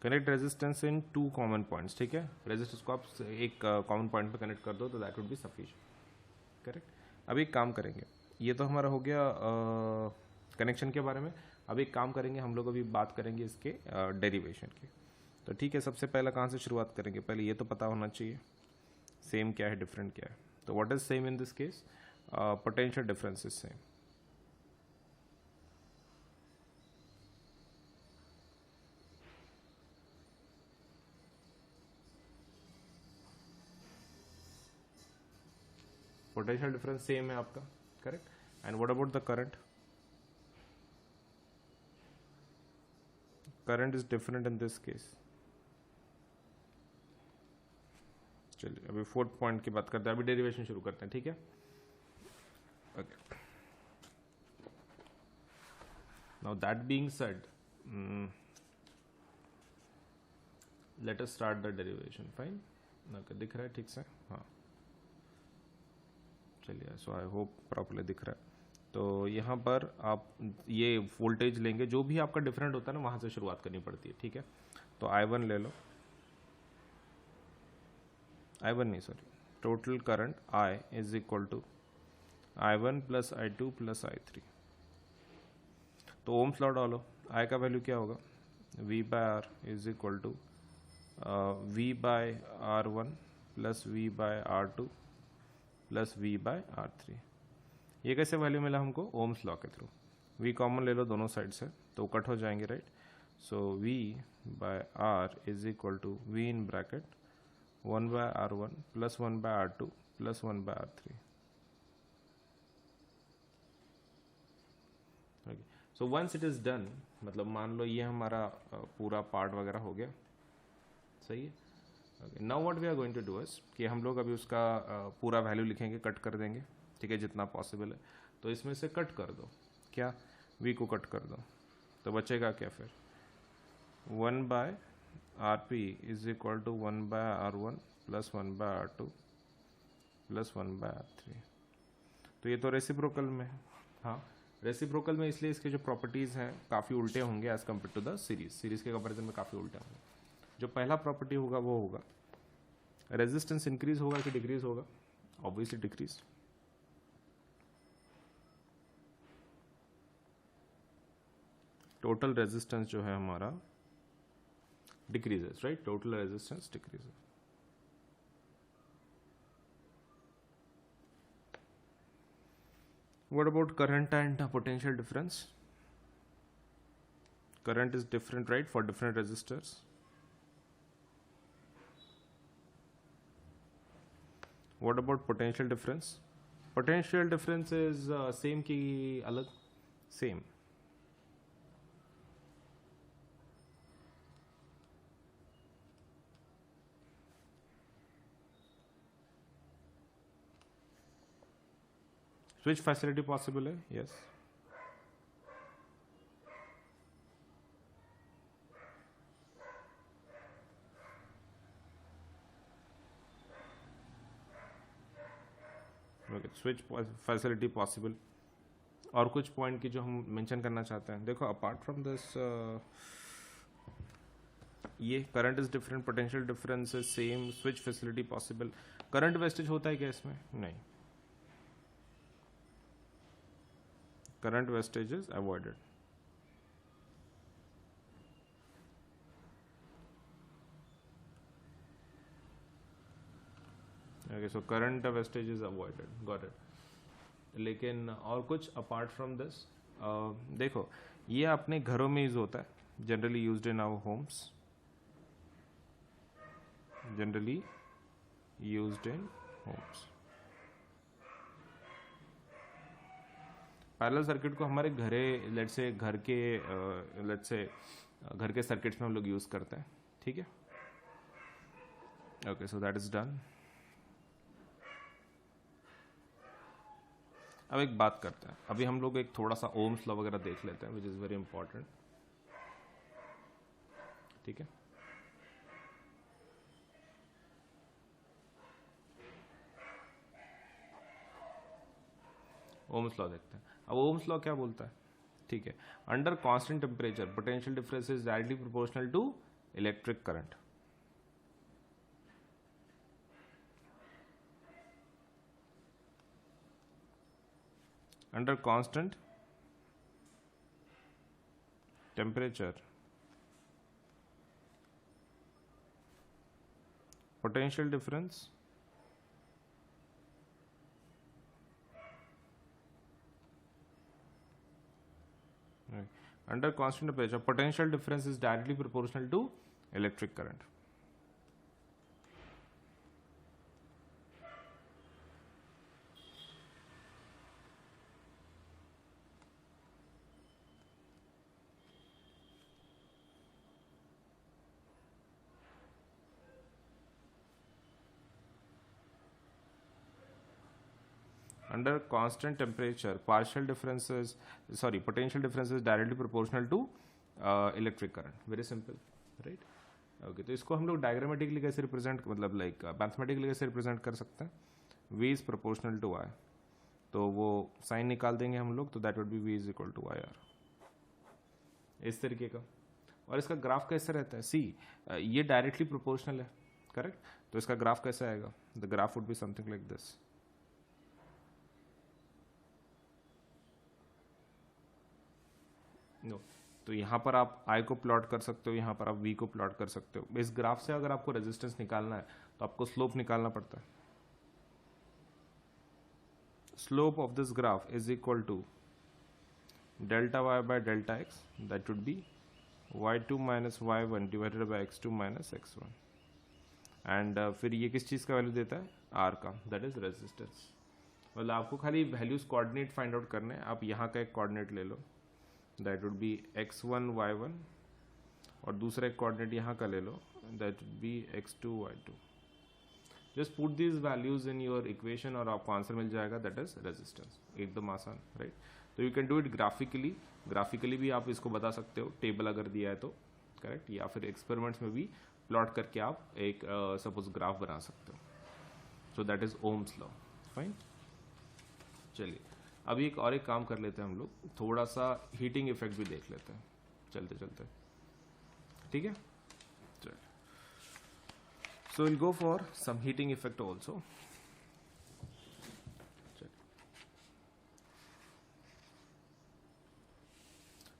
Connect resistance in two common points, ठीक है। रेजिस्टेंस को आप एक कॉमन पॉइंट पे कनेक्ट कर दो तो that would be sufficient, correct. अब एक काम करेंगे, ये तो हमारा हो गया कनेक्शन के बारे में। अब एक काम करेंगे हम लोग, अभी बात करेंगे इसके डेरिवेशन की। तो ठीक है, सबसे पहला कहाँ से शुरुआत करेंगे, पहले ये तो पता होना चाहिए सेम क्या है, डिफरेंट क्या है। तो what is same in this case, potential difference is same. Potential difference same है आपका, correct. And what about the current, current is different in this case. चलिए अभी फोर्थ पॉइंट की बात करते हैं, अभी डेरिवेशन शुरू करते हैं, ठीक है। Okay, now that being said, late us start the derivation. Fine, okay, दिख रहा है ठीक से, हाँ चलिए, सो आई होप प्रॉपरली दिख रहा है। तो यहाँ पर आप ये वोल्टेज लेंगे, जो भी आपका डिफरेंट होता है ना, वहाँ से शुरुआत करनी पड़ती है, ठीक है। तो I1 ले लो, I1 नहीं sorry, total current I is equal to I1 plus I2 plus I3। तो ओम्स लॉ डालो, I का वैल्यू क्या होगा, V by R is equal to V by R1 plus V by R2 plus V by R3। ये कैसे value मिला हमको? Ohm's law के थ्रू। V कॉमन ले लो दोनों साइड से तो कट हो जाएंगे, right. So V by R is equal to V in bracket 1 by R1 plus 1 by R2 plus 1 by R3। So once it is done, मतलब मान लो ये हमारा पूरा पार्ट वगैरह हो गया, सही है। Okay, now what we are going to do is कि हम लोग अभी उसका पूरा वैल्यू लिखेंगे, कट कर देंगे, ठीक है, जितना पॉसिबल है। तो इसमें से कट कर दो, क्या v को कट कर दो, तो बचेगा क्या फिर? 1 by rp is equal to 1 by R1 plus 1 by R2 plus 1 by R3। तो ये तो रेसिप्रोकल में है, हाँ रेसिप्रोकल में, इसलिए इसके जो प्रॉपर्टीज़ हैं काफ़ी उल्टे होंगे as compare to the series के कंपेरिजन में काफ़ी उल्टे होंगे। जो पहला प्रॉपर्टी होगा वो होगा रेजिस्टेंस इंक्रीज होगा कि डिक्रीज होगा? Obviously decrease. टोटल रेजिस्टेंस जो है हमारा decreases, right, total resistance decreases. What about current and potential difference? Current is different, right, for different resistors. What about potential difference? Potential difference is same की अलग? Same. Switch facility possible है? Yes. Okay, switch facility possible। और कुछ point की जो हम mention करना चाहते हैं, देखो अपार्ट फ्रॉम दिस ये current is different, potential difference is same, switch facility possible. Current wastage होता है क्या इसमें? नहीं, current wastage is avoided. Okay, so current wastage is avoided, got it. लेकिन और कुछ अपार्ट फ्रॉम दिस, देखो ये अपने घरों में यूज होता है, generally used in our homes, generally used in homes. Parallel circuit को हमारे घरे लेट्स से घर के सर्किट्स में हम लोग यूज करते हैं, ठीक है। Okay, so that is done. अब एक बात करते हैं, अभी हम लोग एक थोड़ा सा ओम्स लॉ वगैरह देख लेते हैं, विच इज वेरी इंपॉर्टेंट, ठीक है। ओम्स लॉ देखते हैं। अब ओम्स लॉ क्या बोलता है? ठीक है, under constant temperature potential difference is directly proportional to electric current. Under constant temperature, potential difference under constant temperature, potential difference is directly proportional to electric current. Under constant temperature, potential difference is directly proportional to electric current. Very simple, right? Okay, तो इसको हम लोग diagrammatically कैसे represent, मतलब like mathematically कैसे represent कर सकते हैं? V is proportional to I, तो वो साइन निकाल देंगे हम लोग, तो that would be V is equal to IR, इस तरीके का। और इसका ग्राफ कैसे रहता है? सी, ये डायरेक्टली प्रोपोर्शनल है, करेक्ट, तो इसका ग्राफ कैसे आएगा? The graph would be something like this. No, तो यहाँ पर आप I को प्लॉट कर सकते हो, यहाँ पर आप V को प्लॉट कर सकते हो। इस ग्राफ से अगर आपको रेजिस्टेंस निकालना है तो आपको स्लोप निकालना पड़ता है। Slope of this graph is equal to delta y by delta x, that would be y2 minus y1 divided by x2 minus x1। And फिर ये किस चीज़ का वैल्यू देता है? R का, दैट इज रेजिस्टेंस। मतलब आपको खाली वैल्यूज कोऑर्डिनेट फाइंड आउट करने हैं। आप यहाँ का एक कोऑर्डिनेट ले लो, that would B x1 y1, और दूसरा एक कोऑर्डिनेट यहाँ का ले लो, that would be x2 y2। Just put these values in your equation और आपको आंसर मिल जाएगा, दैट इज रेजिस्टेंस। एकदम आसान, राइट? तो you can do it graphically भी आप इसको बता सकते हो, टेबल अगर दिया है तो, करेक्ट, या फिर एक्सपेरिमेंट्स में भी प्लॉट करके आप एक सपोज ग्राफ बना सकते हो। सो that is Ohm's law, fine. चलिए अभी एक काम कर लेते हैं हम लोग, थोड़ा सा हीटिंग इफेक्ट भी देख लेते हैं चलते चलते, ठीक है? चलिए, so will go for some heating effect also.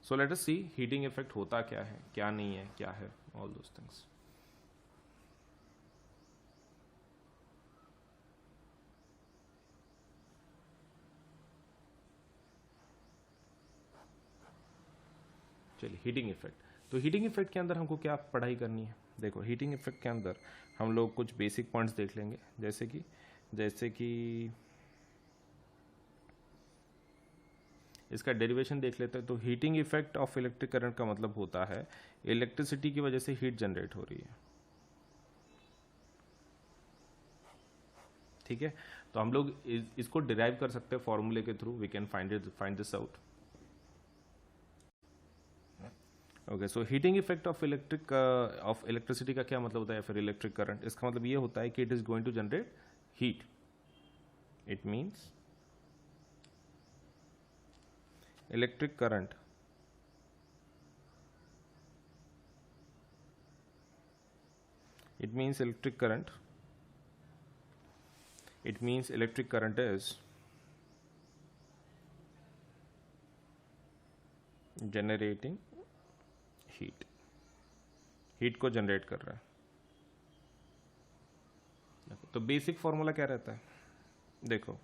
So let us see heating effect होता क्या है, क्या नहीं है, क्या है, ऑल दोस थिंग्स। चलिए हीटिंग इफेक्ट, तो हीटिंग इफेक्ट के अंदर हमको क्या पढ़ाई करनी है? देखो हीटिंग इफेक्ट के अंदर हम लोग कुछ बेसिक पॉइंट्स देख लेंगे, जैसे कि इसका डेरिवेशन देख लेते हैं। तो heating effect of electric current का मतलब होता है इलेक्ट्रिसिटी की वजह से हीट जनरेट हो रही है, ठीक है? तो हम लोग इसको डिराइव कर सकते हैं फॉर्मूले के through, we can find this out. Okay, so heating effect of electricity का क्या मतलब होता है, फिर इलेक्ट्रिक करंट? इसका मतलब ये होता है कि it is going to generate heat. It means electric current electric current is generating heat को जनरेट कर रहा है। तो बेसिक फॉर्मूला क्या रहता है? देखो,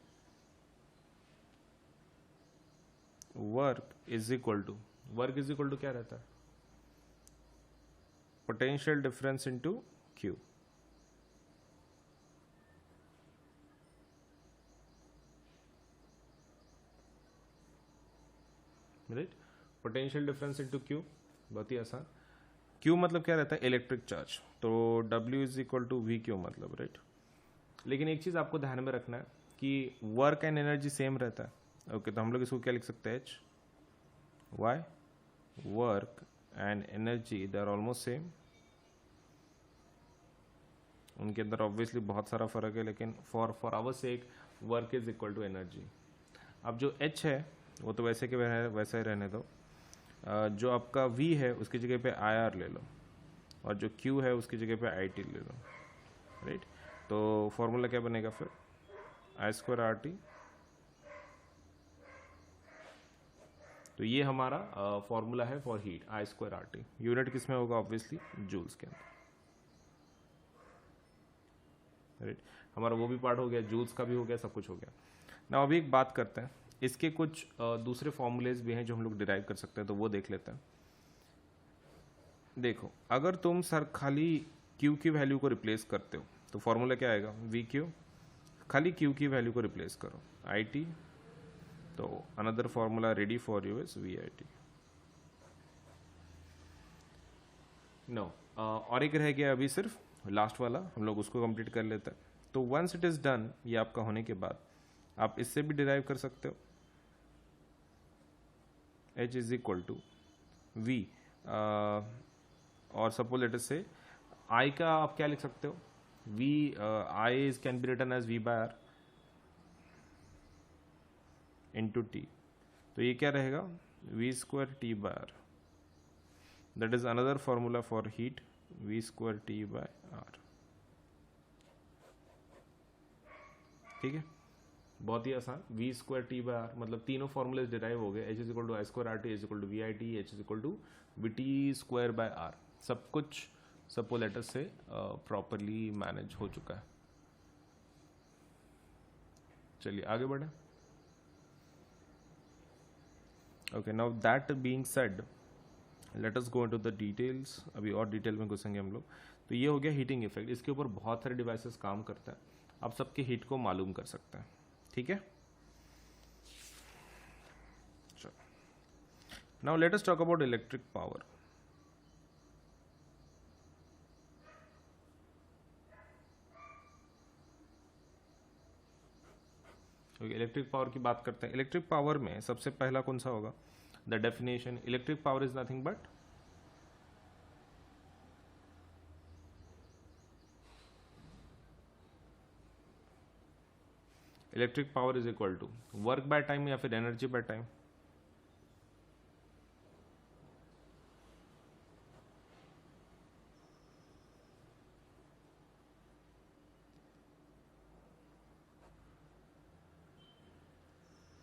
वर्क इज इक्वल टू क्या रहता है? Potential difference into Q. Right, potential difference into Q, बहुत ही आसान। क्यू मतलब क्या रहता है? Electric charge. तो W is equal to V Q मतलब, राइट? लेकिन एक चीज आपको ध्यान में रखना है कि वर्क एंड एनर्जी सेम रहता है। ओके, तो हम लोग इसको क्या लिख सकते हैं? H why, work and energy they are almost same. उनके अंदर ऑब्वियसली बहुत सारा फर्क है, लेकिन for our sake work is equal to energy. अब जो H है वो तो वैसे के वैसा ही रहने दो। जो आपका V है उसकी जगह पे IR ले लो, और जो Q है उसकी जगह पे IT ले लो, राइट? तो फॉर्मूला क्या बनेगा फिर? I² RT। तो ये हमारा फॉर्मूला है for heat, I² RT। Unit किस में होगा? ऑब्वियसली जूल्स के अंदर, राइट? हमारा वो भी पार्ट हो गया, जूल्स का भी हो गया, सब कुछ हो गया ना। अभी एक बात करते हैं, इसके कुछ दूसरे फॉर्मूलेज भी हैं जो हम लोग डिराइव कर सकते हैं, तो वो देख लेते हैं। देखो, अगर तुम सर खाली Q की वैल्यू को रिप्लेस करते हो तो फॉर्मूला क्या आएगा? VQ। खाली Q की वैल्यू को रिप्लेस करो, IT। तो another formula ready for you is VIT। No, और एक रह गया अभी सिर्फ लास्ट वाला, हम लोग उसको कंप्लीट कर लेते हैं। तो वंस इट इज डन, ये आपका होने के बाद आप इससे भी डिराइव कर सकते हो, H is equal to V, और suppose let us say I का आप क्या लिख सकते हो? V, I is can be written as V by R into T। तो ये क्या रहेगा? V² T by R। That is another formula for heat, V² T by R, ठीक है? बहुत ही आसान, V square T by R, मतलब तीनों फॉर्मूलेज डिराइव हो गए, H is equal to I square R T, H equal to V I T, H is equal to V T square bye are, सब कुछ सपोलेटर से प्रॉपरली मैनेज हो चुका है। चलिए आगे बढ़े। Okay, now that being said let us go into the details, अभी और डिटेल में घुसेंगे हम लोग। तो ये हो गया हीटिंग इफेक्ट, इसके ऊपर बहुत सारे डिवाइसेस काम करते हैं, आप सबके हीट को मालूम कर सकते हैं, ठीक है। चलो, now let us talk about electric power. Electric power की बात करते हैं। इलेक्ट्रिक पावर में सबसे पहला कौन सा होगा? The definition, electric power is nothing but electric power is equal to work by time या फिर energy by time.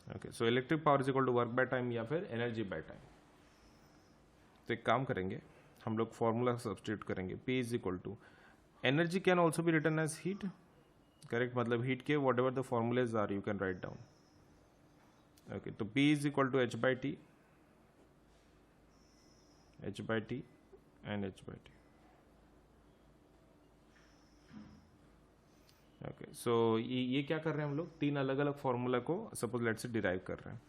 Okay, so electric power is equal to work by time या फिर एनर्जी बाय टाइम। तो एक काम करेंगे, हम लोग फॉर्मूला सब्स्टिट्यूट करेंगे, P is equal to energy can also be written as heat, correct, मतलब हीट के whatever the formulae are you can write down. Okay, तो P is equal to H by T and H by T. Okay, so ये क्या कर रहे हैं हम लोग, तीन अलग अलग फॉर्मूला को सपोज लेट से डिराइव कर रहे हैं।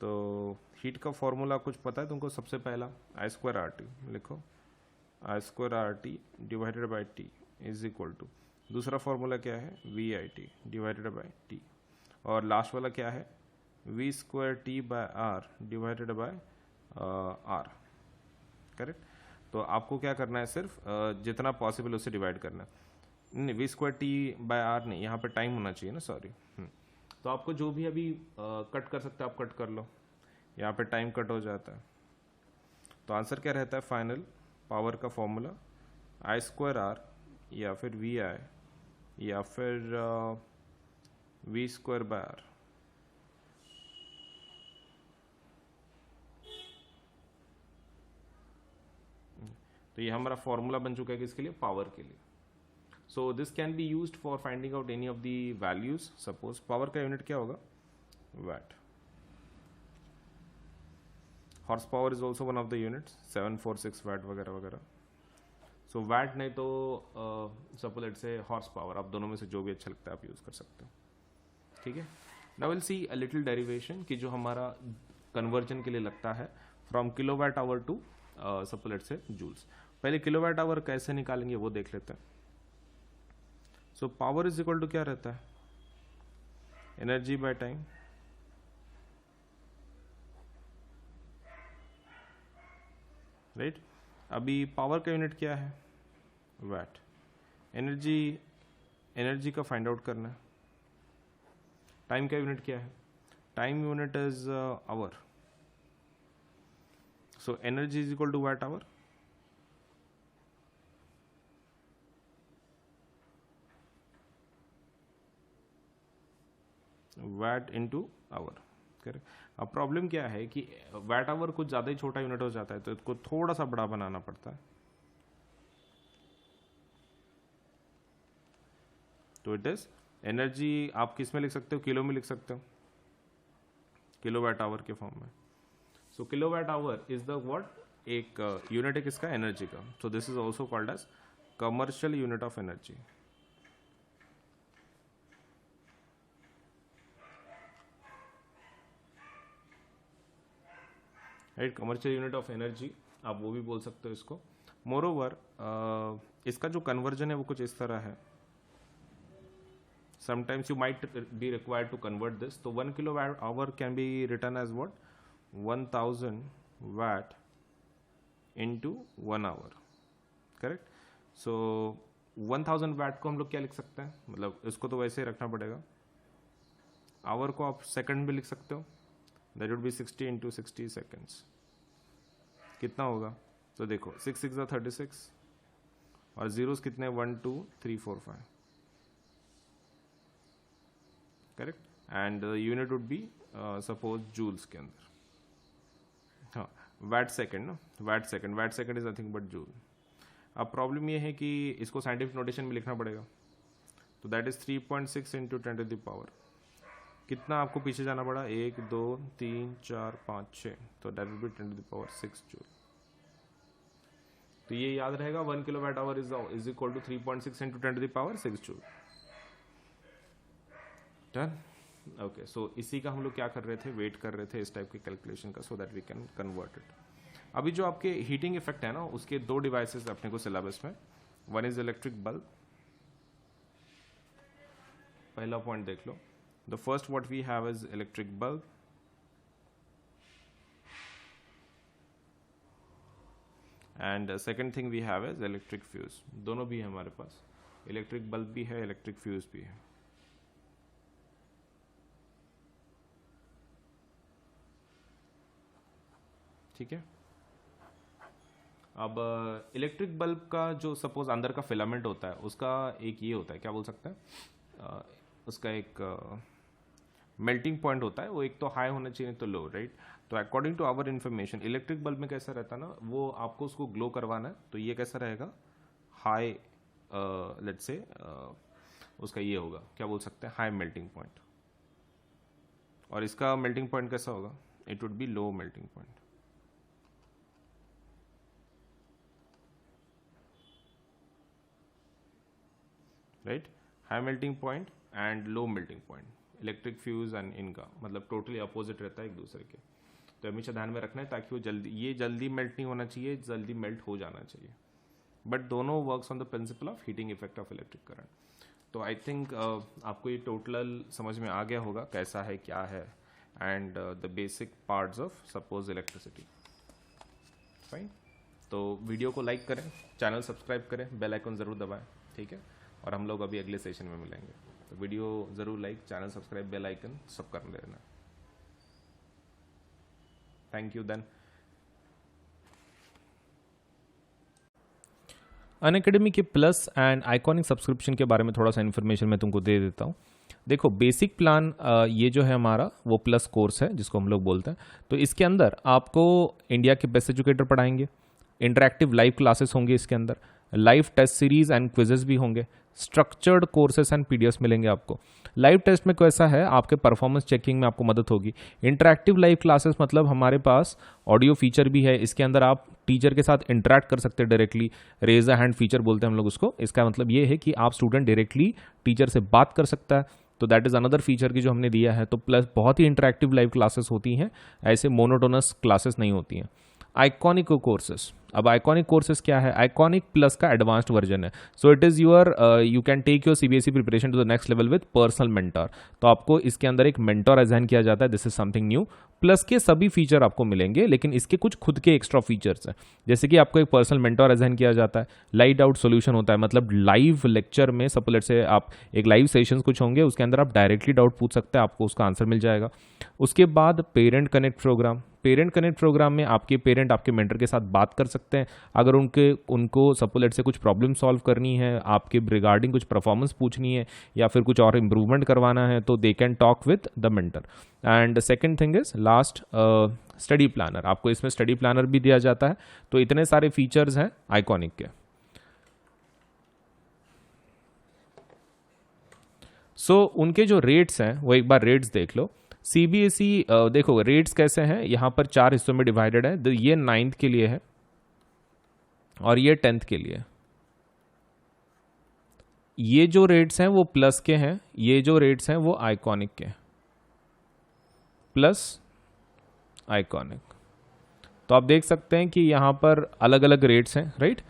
तो हीट का फॉर्मूला कुछ पता है तुमको? सबसे पहला आई स्क्वायर आर टी लिखो, I square R T divided by T is equal to, दूसरा फॉर्मूला क्या है, V I T divided by T, और लास्ट वाला क्या है, V square T by R divided by R, correct. तो आपको क्या करना है, सिर्फ जितना पॉसिबल उससे डिवाइड करना है। नहीं, V square T by R नहीं, यहाँ पे टाइम होना चाहिए ना, सॉरी। तो आपको जो भी अभी कट कर सकते हो आप कट कर लो, यहाँ पे टाइम कट हो जाता है। तो आंसर क्या रहता है फाइनल पावर का फॉर्मूला, आई स्क्वायर आर या फिर वी आई या फिर वी स्क्वायर बाय आर। तो ये हमारा फॉर्मूला बन चुका है किसके लिए, पावर के लिए। So this can be used for finding out any of the values. Suppose power का यूनिट क्या होगा, watt. Horse power is also one of the units, 746 watt वगैरह वगैरह। सो वैट नहीं तो suppose let's say horse power, आप दोनों में से जो भी अच्छा लगता है आप यूज कर सकते हो, ठीक है। Now will see a little derivation कि जो हमारा कन्वर्जन के लिए लगता है from kilowatt hour to suppose let's say joules. पहले किलोवाट आवर कैसे निकालेंगे वो देख लेते हैं। So power is equal to क्या रहता है, एनर्जी बाय टाइम, राइट। अभी पावर का यूनिट क्या है, वैट। एनर्जी का फाइंड आउट करना है। टाइम का यूनिट क्या है, time unit is hour, so energy is equal to watt hour. Watt into hour, correct. अब प्रॉब्लम क्या है कि वैट आवर कुछ ज़्यादा ही छोटा यूनिट हो जाता है, तो इसको थोड़ा सा बड़ा बनाना पड़ता है। तो इट इज एनर्जी, आप किस में लिख सकते हो, किलो में लिख सकते हो, किलो वैट आवर के फॉर्म में। So kilowatt hour is the what, एक यूनिट है किसका, एनर्जी का। So this is also called as commercial unit of energy, right. Commercial unit of energy आप वो भी बोल सकते हो इसको। मोर ओवर इसका जो कन्वर्जन है वो कुछ इस तरह है, sometimes you might be required to convert this. So 1 kilowatt hour can be written as what, 1000 watt into 1 hour, correct। so 1000 watt को हम लोग क्या लिख सकते हैं, मतलब इसको तो वैसे ही रखना पड़ेगा। आवर को आप सेकंड में लिख सकते हो, that would B 60 into 60 seconds। कितना होगा, तो देखो 6 6 36 और जीरोस कितने, 1 2 3 4 5, correct. And unit would be suppose joules के अंदर. हाँ, वैट सेकेंड ना, watt second is nothing but joule. अब प्रॉब्लम ये है कि इसको साइंटिफिक नोटेशन में लिखना पड़ेगा. तो that is 3.6 into 10 to the power. कितना आपको पीछे जाना पड़ा, 1 2 3 4 5 6, तो that will be 10 to the power 6 joule. तो ये याद रहेगा 1 kilowatt hour is equal to 3.6 into 10 to the power 6 joule. Done. Okay, so इसी का हम लोग क्या कर रहे थे, वेट कर रहे थे इस टाइप की कैलकुलेशन का, so that we can convert it. अभी जो आपके हीटिंग इफेक्ट है ना, उसके दो डिवाइसेस अपने को सिलेबस में. One is electric bulb. पहला पॉइंट देख लो. The first what we have is electric bulb. And second thing we have is electric fuse. दोनों भी है हमारे पास. इलेक्ट्रिक बल्ब भी है, इलेक्ट्रिक फ्यूज भी है. ठीक है. अब इलेक्ट्रिक बल्ब का जो सपोज अंदर का फिलामेंट होता है, उसका एक ये होता है, क्या बोल सकते हैं, उसका एक मेल्टिंग पॉइंट होता है. वो एक तो हाई होना चाहिए तो लो, राइट. तो according to our information electric bulb में कैसा रहता है ना, वो आपको उसको ग्लो करवाना है, तो ये कैसा रहेगा, हाई, लेट्स से उसका ये होगा, क्या बोल सकते हैं, हाई मेल्टिंग पॉइंट. और इसका मेल्टिंग पॉइंट कैसा होगा, it would B low melting point. Right. High melting point and low melting point. Electric fuse and इनका मतलब टोटली अपोजिट रहता है एक दूसरे के. तो हमेशा ध्यान में रखना है ताकि वो जल्दी मेल्ट नहीं होना चाहिए, जल्दी मेल्ट हो जाना चाहिए. बट दोनों works on the principle of heating effect of electric current. तो आई थिंक आपको ये टोटल समझ में आ गया होगा कैसा है, क्या है, and the basic parts of suppose electricity. Fine. तो वीडियो को लाइक करें, चैनल सब्सक्राइब करें, बेल आइकन ज़रूर दबाएं. ठीक है. और हम लोग अभी अगले सेशन में मिलेंगे. तो वीडियो ज़रूर like, channel subscribe, bell icon सब कर लेना. Thank you. देन अनअकैडमी के प्लस एंड आइकॉनिक सब्सक्रिप्शन के बारे में थोड़ा सा इन्फॉर्मेशन मैं तुमको दे देता हूँ. देखो, बेसिक प्लान ये जो है हमारा वो प्लस कोर्स है जिसको हम लोग बोलते हैं. तो इसके अंदर आपको इंडिया के बेस्ट एजुकेटर पढ़ाएंगे, इंटरैक्टिव लाइव क्लासेस होंगे इसके अंदर, live test series and quizzes भी होंगे, स्ट्रक्चर्ड कोर्सेस एंड पीडीएफ मिलेंगे आपको. लाइव टेस्ट में कैसा है, आपके परफॉर्मेंस चेकिंग में आपको मदद होगी. इंटरैक्टिव लाइव क्लासेस मतलब हमारे पास ऑडियो फीचर भी है. इसके अंदर आप टीचर के साथ इंटरैक्ट कर सकते हैं directly. Raise a hand feature बोलते हैं हम लोग उसको. इसका मतलब ये है कि आप स्टूडेंट डायरेक्टली टीचर से बात कर सकता है. तो दैट इज अनदर फीचर की जो हमने दिया है. तो प्लस बहुत ही इंटरैक्टिव लाइव क्लासेस होती हैं, ऐसे मोनोटोनस क्लासेस नहीं होती हैं. Iconic courses. अब आइकॉनिक कोर्सेज क्या है, आइकॉनिक प्लस का एडवांस्ड वर्जन है. So it is your, you can take your CBSE preparation to the next level with personal mentor. तो आपको इसके अंदर एक मेंटर असाइन किया जाता है. This is something new. Plus के सभी फीचर आपको मिलेंगे, लेकिन इसके कुछ खुद के एक्स्ट्रा फीचर्स हैं. जैसे कि आपको एक पर्सनल मेंटर असाइन किया जाता है. लाइव डाउट सोल्यूशन होता है, मतलब लाइव लेक्चर में सपोज से आप एक लाइव सेशंस कुछ होंगे, उसके अंदर आप डायरेक्टली डाउट पूछ सकते हैं, आपको उसका आंसर मिल जाएगा. उसके बाद parent connect program. Parent connect program में आपके पेरेंट आपके मेंटर के साथ बात कर सकते हैं. अगर उनको सपोज से कुछ प्रॉब्लम सॉल्व करनी है, आपके रिगार्डिंग कुछ परफॉर्मेंस पूछनी है या फिर कुछ और इम्प्रूवमेंट करवाना है, तो they can talk with the mentor. And second thing is last, study planner. आपको इसमें स्टडी प्लानर भी दिया जाता है. तो इतने सारे फीचर्स हैं आइकॉनिक के. सो उनके जो रेट्स हैं वो एक बार रेट्स देख लो. सीबीएसई देखो रेट्स कैसे हैं, यहाँ पर 4 हिस्सों में डिवाइडेड है. ये 9th के लिए है और ये 10th के लिए. ये जो रेट्स हैं वो प्लस के हैं, ये जो रेट्स हैं वो आइकॉनिक के. Plus iconic. तो आप देख सकते हैं कि यहाँ पर अलग अलग रेट्स हैं, राइट.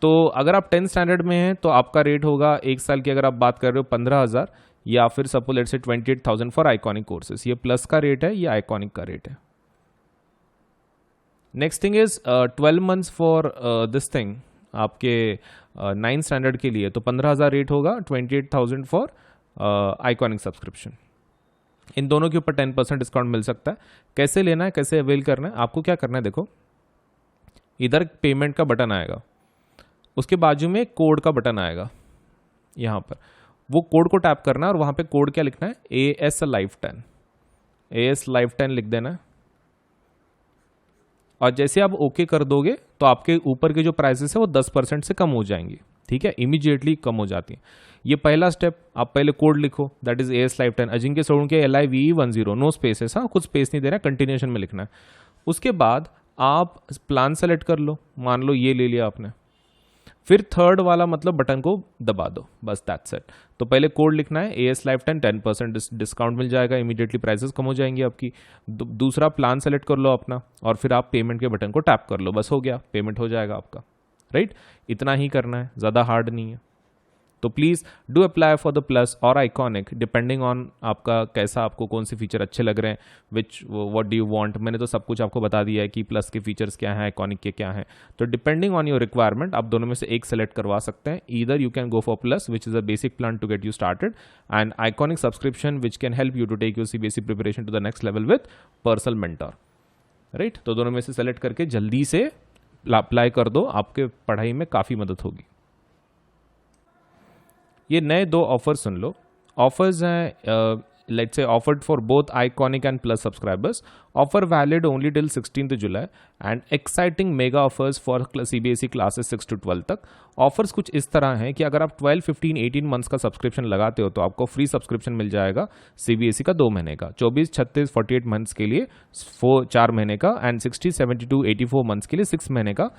तो अगर आप 10th स्टैंडर्ड में हैं तो आपका रेट होगा एक साल की, अगर आप बात कर रहे हो 15,000, या फिर सपोज लेट्स से 28,000 फॉर आइकॉनिक कोर्सेस. ये प्लस का रेट है, ये आइकॉनिक का रेट है. Next thing is 12 months for this thing. आपके 9th स्टैंडर्ड के लिए तो 15,000 रेट होगा, 28,000 फॉर आइकॉनिक सब्सक्रिप्शन. इन दोनों के ऊपर 10% डिस्काउंट मिल सकता है. कैसे लेना है, कैसे अवेल करना है, आपको क्या करना है, देखो इधर पेमेंट का बटन आएगा, उसके बाजू में कोड का बटन आएगा यहाँ पर. वो कोड को टैप करना है और वहाँ पे कोड क्या लिखना है, AS Life10, AS Life10 लिख देना है। और जैसे आप ओके कर दोगे तो आपके ऊपर के जो प्राइसेस है वो 10% से कम हो जाएंगी, ठीक है, इमीडिएटली कम हो जाती है। ये पहला स्टेप, आप पहले कोड लिखो, that is AS Life10 Ajinkya Solanki LIVE10, no spaces, हाँ कुछ स्पेस नहीं देना, कंटिन्यूएशन में लिखना है। उसके बाद आप प्लान सेलेक्ट कर लो, मान लो ये ले लिया आपने, फिर थर्ड वाला मतलब बटन को दबा दो, बस दैट्स इट। तो पहले कोड लिखना है AS Life10, 10% डिस्काउंट मिल जाएगा, इमीडिएटली प्राइसेस कम हो जाएंगी आपकी। दूसरा प्लान सेलेक्ट कर लो अपना और फिर आप पेमेंट के बटन को टैप कर लो, बस हो गया, पेमेंट हो जाएगा आपका, राइट। इतना ही करना है, ज़्यादा हार्ड नहीं है। तो please do apply for the plus और आइकॉनिक, डिपेंडिंग ऑन आपका कैसा, आपको कौन से फीचर अच्छे लग रहे हैं, विच व्हाट डू यू वांट। मैंने तो सब कुछ आपको बता दिया है कि प्लस के फीचर्स क्या हैं, आइकॉनिक के क्या हैं। तो डिपेंडिंग ऑन योर रिक्वायरमेंट आप दोनों में से एक सेलेक्ट करवा सकते हैं। Either you can go for plus which is a basic plan to get you started, and iconic subscription which can help you to take your CBSE preparation to the next level with personal mentor, right. तो दोनों में से select करके जल्दी से apply कर दो, आपके पढ़ाई में काफ़ी मदद होगी। ये नए 2 ऑफर सुन लो। ऑफर्स हैं, let's say offered for both iconic and plus subscribers, offer valid only till 16 July, and exciting mega offers for CBSE classes 6 to 12 तक। ऑफर्स कुछ इस तरह हैं कि अगर आप 12, 15, 18 मंथ्स का सब्सक्रिप्शन लगाते हो तो आपको फ्री सब्सक्रिप्शन मिल जाएगा CBSE का 2 महीने का, 24, 36, 48 मंथ्स के लिए 4 महीने का, एंड 60, 72, 84 मंथ्स के लिए 6 महीने का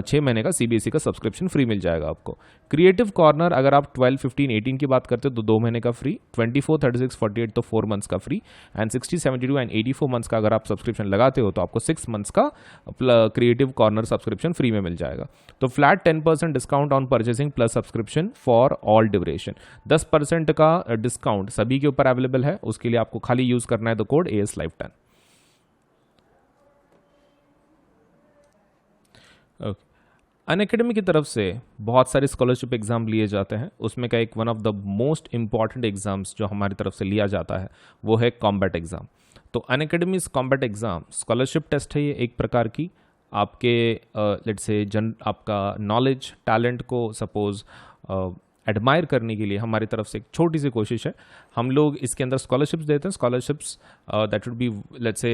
6 महीने का CBSE का सब्सक्रिप्शन फ्री मिल जाएगा आपको। क्रिएटिव कॉर्नर अगर आप 12, 15, 18 की बात करते हो तो 2 महीने का फ्री, 24, 36, 48 तो 4 मंथ्स का फ्री, एंड 60, 72 एंड 84 मंथ्स का अगर आप सब्सक्रिप्शन लगाते हो तो आपको 6 मंथ्स का क्रिएटिव कॉर्नर सब्सक्रिप्शन फ्री में मिल जाएगा। तो flat 10% discount on purchasing plus subscription for all duration, 10% का डिस्काउंट सभी के ऊपर अवेलेबल है। उसके लिए आपको खाली यूज करना है the code AS Life10। Okay, Unacademy की तरफ से बहुत सारे स्कॉलरशिप एग्जाम लिए जाते हैं, उसमें का एक one of the most important exams जो हमारी तरफ से लिया जाता है वो है कॉम्बैट एग्जाम। तो Unacademy combat exam scholarship test है, ये एक प्रकार की आपके लेट्स से आपका नॉलेज टैलेंट को सपोज एडमायर करने के लिए हमारी तरफ से एक छोटी सी कोशिश है। हम लोग इसके अंदर स्कॉलरशिप्स देते हैं। Scholarships that would B let's say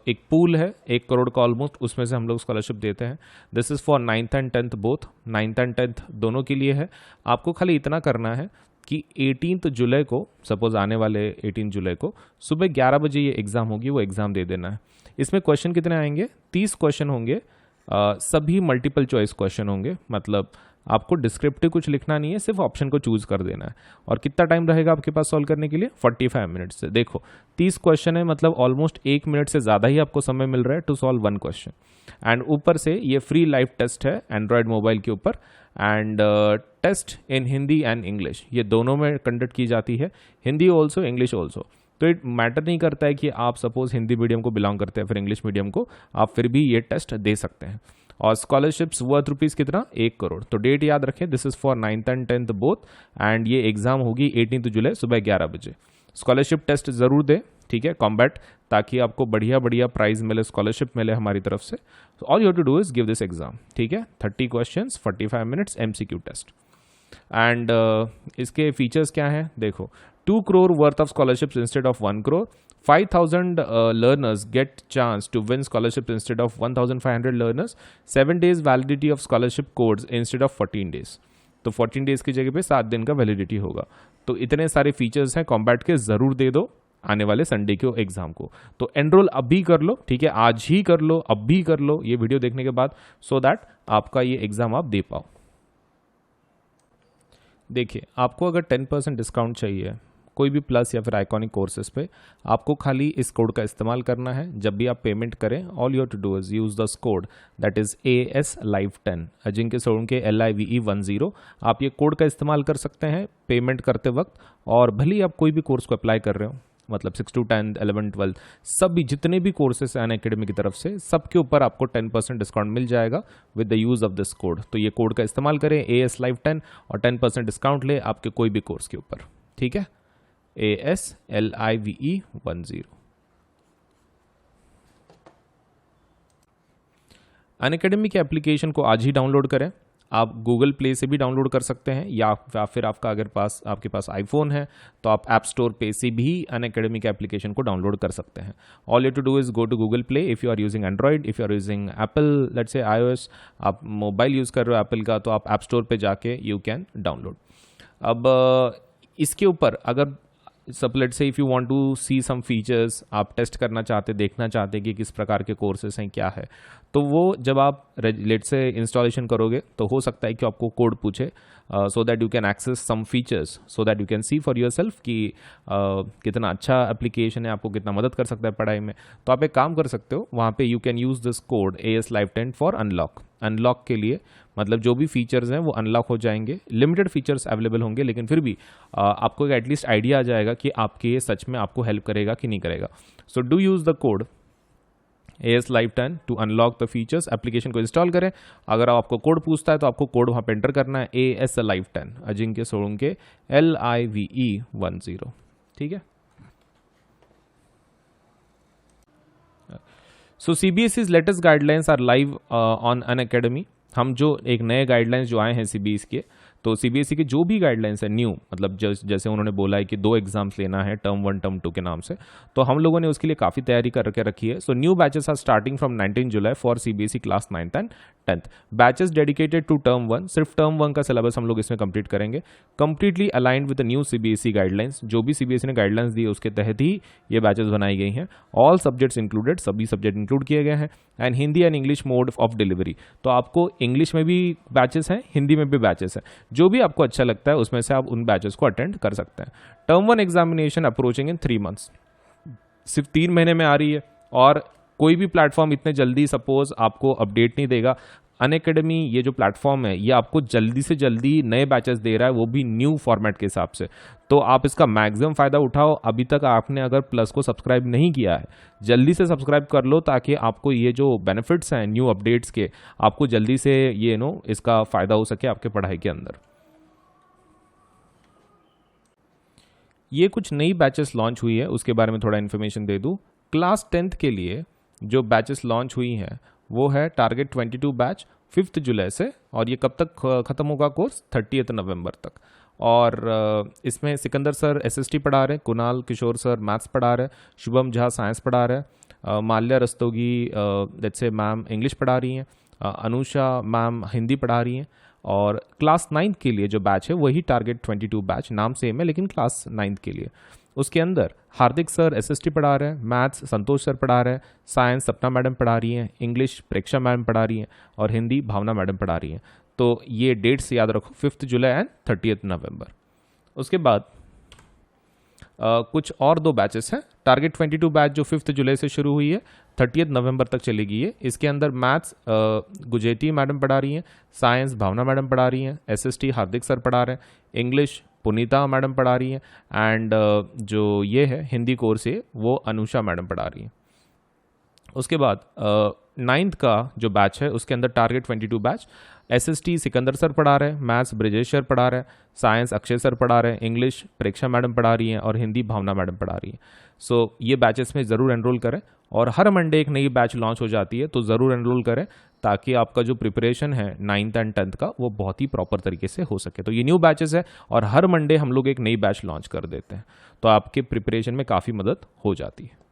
एक पूल है 1 करोड़ का ऑलमोस्ट, उसमें से हम लोग स्कॉलरशिप देते हैं। This is for 9th and 10th both, 9th and 10th दोनों के लिए है। आपको खाली इतना करना है कि 18 जुलाई को, सपोज आने वाले 18 जुलाई को सुबह 11 बजे ये एग्ज़ाम होगी, वो एग्ज़ाम दे देना है। इसमें क्वेश्चन कितने आएंगे? 30 क्वेश्चन होंगे, सभी मल्टीपल चॉइस क्वेश्चन होंगे, मतलब आपको डिस्क्रिप्टिव कुछ लिखना नहीं है, सिर्फ ऑप्शन को चूज कर देना है। और कितना टाइम रहेगा आपके पास सॉल्व करने के लिए? 45 मिनट्स से। देखो 30 क्वेश्चन है, मतलब ऑलमोस्ट 1 मिनट से ज़्यादा ही आपको समय मिल रहा है टू सॉल्व 1 क्वेश्चन। एंड ऊपर से ये फ्री लाइव टेस्ट है एंड्रॉयड मोबाइल के ऊपर, and test in Hindi and English, ये दोनों में कंडक्ट की जाती है, हिंदी ऑल्सो इंग्लिश ऑल्सो। तो इट मैटर नहीं करता है कि आप सपोज हिंदी मीडियम को बिलोंग करते हैं फिर इंग्लिश मीडियम को, आप फिर भी ये टेस्ट दे सकते हैं। और स्कॉलरशिप्स वर्थ रुपीज़ कितना? 1 करोड़। तो डेट याद रखें, this is for 9th and 10th both, and ये एग्जाम होगी 18 जुलाई सुबह 11 बजे। स्कॉलरशिप टेस्ट जरूर दें, ठीक है, कॉम्बैट, ताकि आपको बढ़िया बढ़िया प्राइज मिले, स्कॉलरशिप मिले हमारी तरफ से। All you have to do is give this exam, ठीक है। 30 questions, 45 minutes, MCQ test. And इसके फीचर्स क्या हैं देखो, 2 crore worth of scholarships instead of 1 crore, 5,000 learners get chance to win scholarships instead of 1,500 learners, 7 days validity of scholarship codes instead of 14 days। तो 14 days की जगह पे 7 दिन का वैलिडिटी होगा। तो इतने सारे फीचर्स हैं कॉम्बैट के, ज़रूर दे दो आने वाले संडे के एग्जाम को। तो एनरोल अभी कर लो, ठीक है, आज ही कर लो, अब भी कर लो ये वीडियो देखने के बाद, सो दैट आपका ये एग्जाम आप दे पाओ। देखिए, आपको अगर 10% डिस्काउंट चाहिए कोई भी प्लस या फिर आइकॉनिक कोर्सेज पे, आपको खाली इस कोड का इस्तेमाल करना है। जब भी आप पेमेंट करें, all you have to do is use this code, that is AS Life10, Ajinkya Solanki LIVE10। आप ये कोड का इस्तेमाल कर सकते हैं पेमेंट करते वक्त, और भले ही आप कोई भी कोर्स को अप्लाई कर रहे हो, मतलब 6 to 10, 11, 12 सभी जितने भी कोर्सेस हैं अनअकैडमी की तरफ से, सबके ऊपर आपको 10% डिस्काउंट मिल जाएगा with the use of this code. तो ये कोड का इस्तेमाल करें AS Life10 और 10% डिस्काउंट ले आपके कोई भी कोर्स के ऊपर, ठीक है। AS LIVE10। अनअकैडमी के एप्लीकेशन को आज ही डाउनलोड करें। आप गूगल प्ले से भी डाउनलोड कर सकते हैं, या फिर आपके पास आईफोन है तो आप ऐप स्टोर पे से भी अनअकैडमी के एप्लीकेशन को डाउनलोड कर सकते हैं. All you to do is go to Google Play. If you are using Android, if you are using Apple, let's say iOS, आप मोबाइल यूज़ कर रहे हो एप्पल का, तो आप ऐप स्टोर पे जाके यू कैन डाउनलोड. अब इसके ऊपर अगर let's say if you want to see some features, आप टेस्ट करना चाहते, देखना चाहते कि किस प्रकार के कोर्सेस हैं, क्या है, तो वो जब आप लेट्स से इंस्टॉलेशन करोगे तो हो सकता है कि आपको कोड पूछे, so that you can access some features, so that you can see for yourself कि कितना अच्छा एप्लीकेशन है, आपको कितना मदद कर सकता है पढ़ाई में. तो आप एक काम कर सकते हो, वहाँ पे you can use this code AS Live 10 for unlock के लिए. मतलब जो भी फीचर्स हैं वो अनलॉक हो जाएंगे. लिमिटेड फीचर्स अवेलेबल होंगे, लेकिन फिर भी आपको एटलीस्ट आइडिया आ जाएगा कि आपके ये सच में आपको हेल्प करेगा कि नहीं करेगा. So do use the code AS Live 10 to unlock the features. Application को इंस्टॉल करें. अगर आपको कोड पूछता है तो आपको कोड वहाँ पे एंटर करना है, AS Live 10, Ajinkya Solanke LIVE10. ठीक है. So CBSE's latest guidelines are live on Unacademy. हम जो एक नए गाइडलाइंस जो आए हैं CBSE के, तो CBSE के जो भी गाइडलाइंस है न्यू, मतलब जैसे उन्होंने बोला है कि 2 एग्जाम्स लेना है, टर्म 1 टर्म 2 के नाम से, तो हम लोगों ने उसके लिए काफ़ी तैयारी करके रखी है. So new batches are starting from 19 July for CBSE class 9th and 10th. Batches dedicated to term 1, सिर्फ टर्म 1 का सिलेबस हम लोग इसमें कंप्लीट करेंगे, completely aligned with the new CBSE guidelines. जो भी CBSE ने गाइडलाइंस दी है उसके तहत ही ये बैचेस बनाई गई हैं. ऑल सब्जेक्ट्स इंक्लूडेड, सभी सब्जेक्ट इंक्लूड किए गए हैं. And Hindi and English mode of delivery, तो आपको इंग्लिश में भी बैचेस हैं, हिंदी में भी बैचेस हैं. जो भी आपको अच्छा लगता है उसमें से आप उन बैचेस को अटेंड कर सकते हैं. टर्म 1 एग्जामिनेशन अप्रोचिंग इन 3 months, सिर्फ 3 महीने में आ रही है, और कोई भी प्लेटफॉर्म इतने जल्दी सपोज आपको अपडेट नहीं देगा. अनअकैडमी ये जो प्लेटफॉर्म है ये आपको जल्दी से जल्दी नए बैचेस दे रहा है, वो भी न्यू फॉर्मेट के हिसाब से. तो आप इसका मैक्सिमम फ़ायदा उठाओ. अभी तक आपने अगर प्लस को सब्सक्राइब नहीं किया है, जल्दी से सब्सक्राइब कर लो, ताकि आपको ये जो बेनिफिट्स हैं न्यू अपडेट्स के, आपको जल्दी से ये इसका फ़ायदा हो सके आपके पढ़ाई के अंदर. ये कुछ नई बैचेस लॉन्च हुई है, उसके बारे में थोड़ा इन्फॉर्मेशन दे दूँ. क्लास 10th के लिए जो बैचेस लॉन्च हुई हैं वो है टारगेट 22 बैच 5 जुलाई से, और ये कब तक ख़त्म होगा कोर्स? 30 नवंबर तक. और इसमें सिकंदर सर SST पढ़ा रहे हैं, कुणाल किशोर सर मैथ्स पढ़ा रहे हैं, शुभम झा साइंस पढ़ा रहे हैं, Mallya Rastogi let's say ma'am English पढ़ा रही हैं, अनुषा मैम हिंदी पढ़ा रही हैं. और क्लास 9th के लिए जो बैच है वही टारगेट 22 बैच, नाम सेम है लेकिन क्लास 9th के लिए. उसके अंदर हार्दिक सर SST पढ़ा रहे हैं, मैथ्स संतोष सर पढ़ा रहे हैं, साइंस सपना मैडम पढ़ा रही हैं, इंग्लिश प्रेक्षा मैडम पढ़ा रही हैं, और हिंदी भावना मैडम पढ़ा रही हैं. तो ये डेट्स याद रखो, 5 जुलाई एंड 30 नवंबर. उसके बाद कुछ और 2 बैचेस हैं. टारगेट 22 बैच जो 5 जुलाई से शुरू हुई है, 30 नवंबर तक चलेगी ये. इसके अंदर मैथ्स गुजेती मैडम पढ़ा रही हैं, साइंस भावना मैडम पढ़ा रही हैं, SST हार्दिक सर पढ़ा रहे हैं, इंग्लिश पुनीता मैडम पढ़ा रही हैं, एंड जो ये है हिंदी कोर्स है वो अनुषा मैडम पढ़ा रही हैं. उसके बाद 9th का जो बैच है उसके अंदर target 22 batch SST Sikandar sir पढ़ा रहे हैं, मैथ्स ब्रिजेश सर पढ़ा रहे हैं, साइंस अक्षय सर पढ़ा रहे हैं, इंग्लिश प्रेक्षा मैडम पढ़ा रही हैं, और हिंदी भावना मैडम पढ़ा रही हैं. सो ये बैचेस में ज़रूर एनरोल करें. और हर मंडे एक नई बैच लॉन्च हो जाती है, तो ज़रूर एनरोल करें, ताकि आपका जो प्रिपरेशन है 9th एंड 10th का वो बहुत ही प्रॉपर तरीके से हो सके. तो ये न्यू बैचेस है, और हर मंडे हम लोग एक नई बैच लॉन्च कर देते हैं, तो आपके प्रिपरेशन में काफ़ी मदद हो जाती है.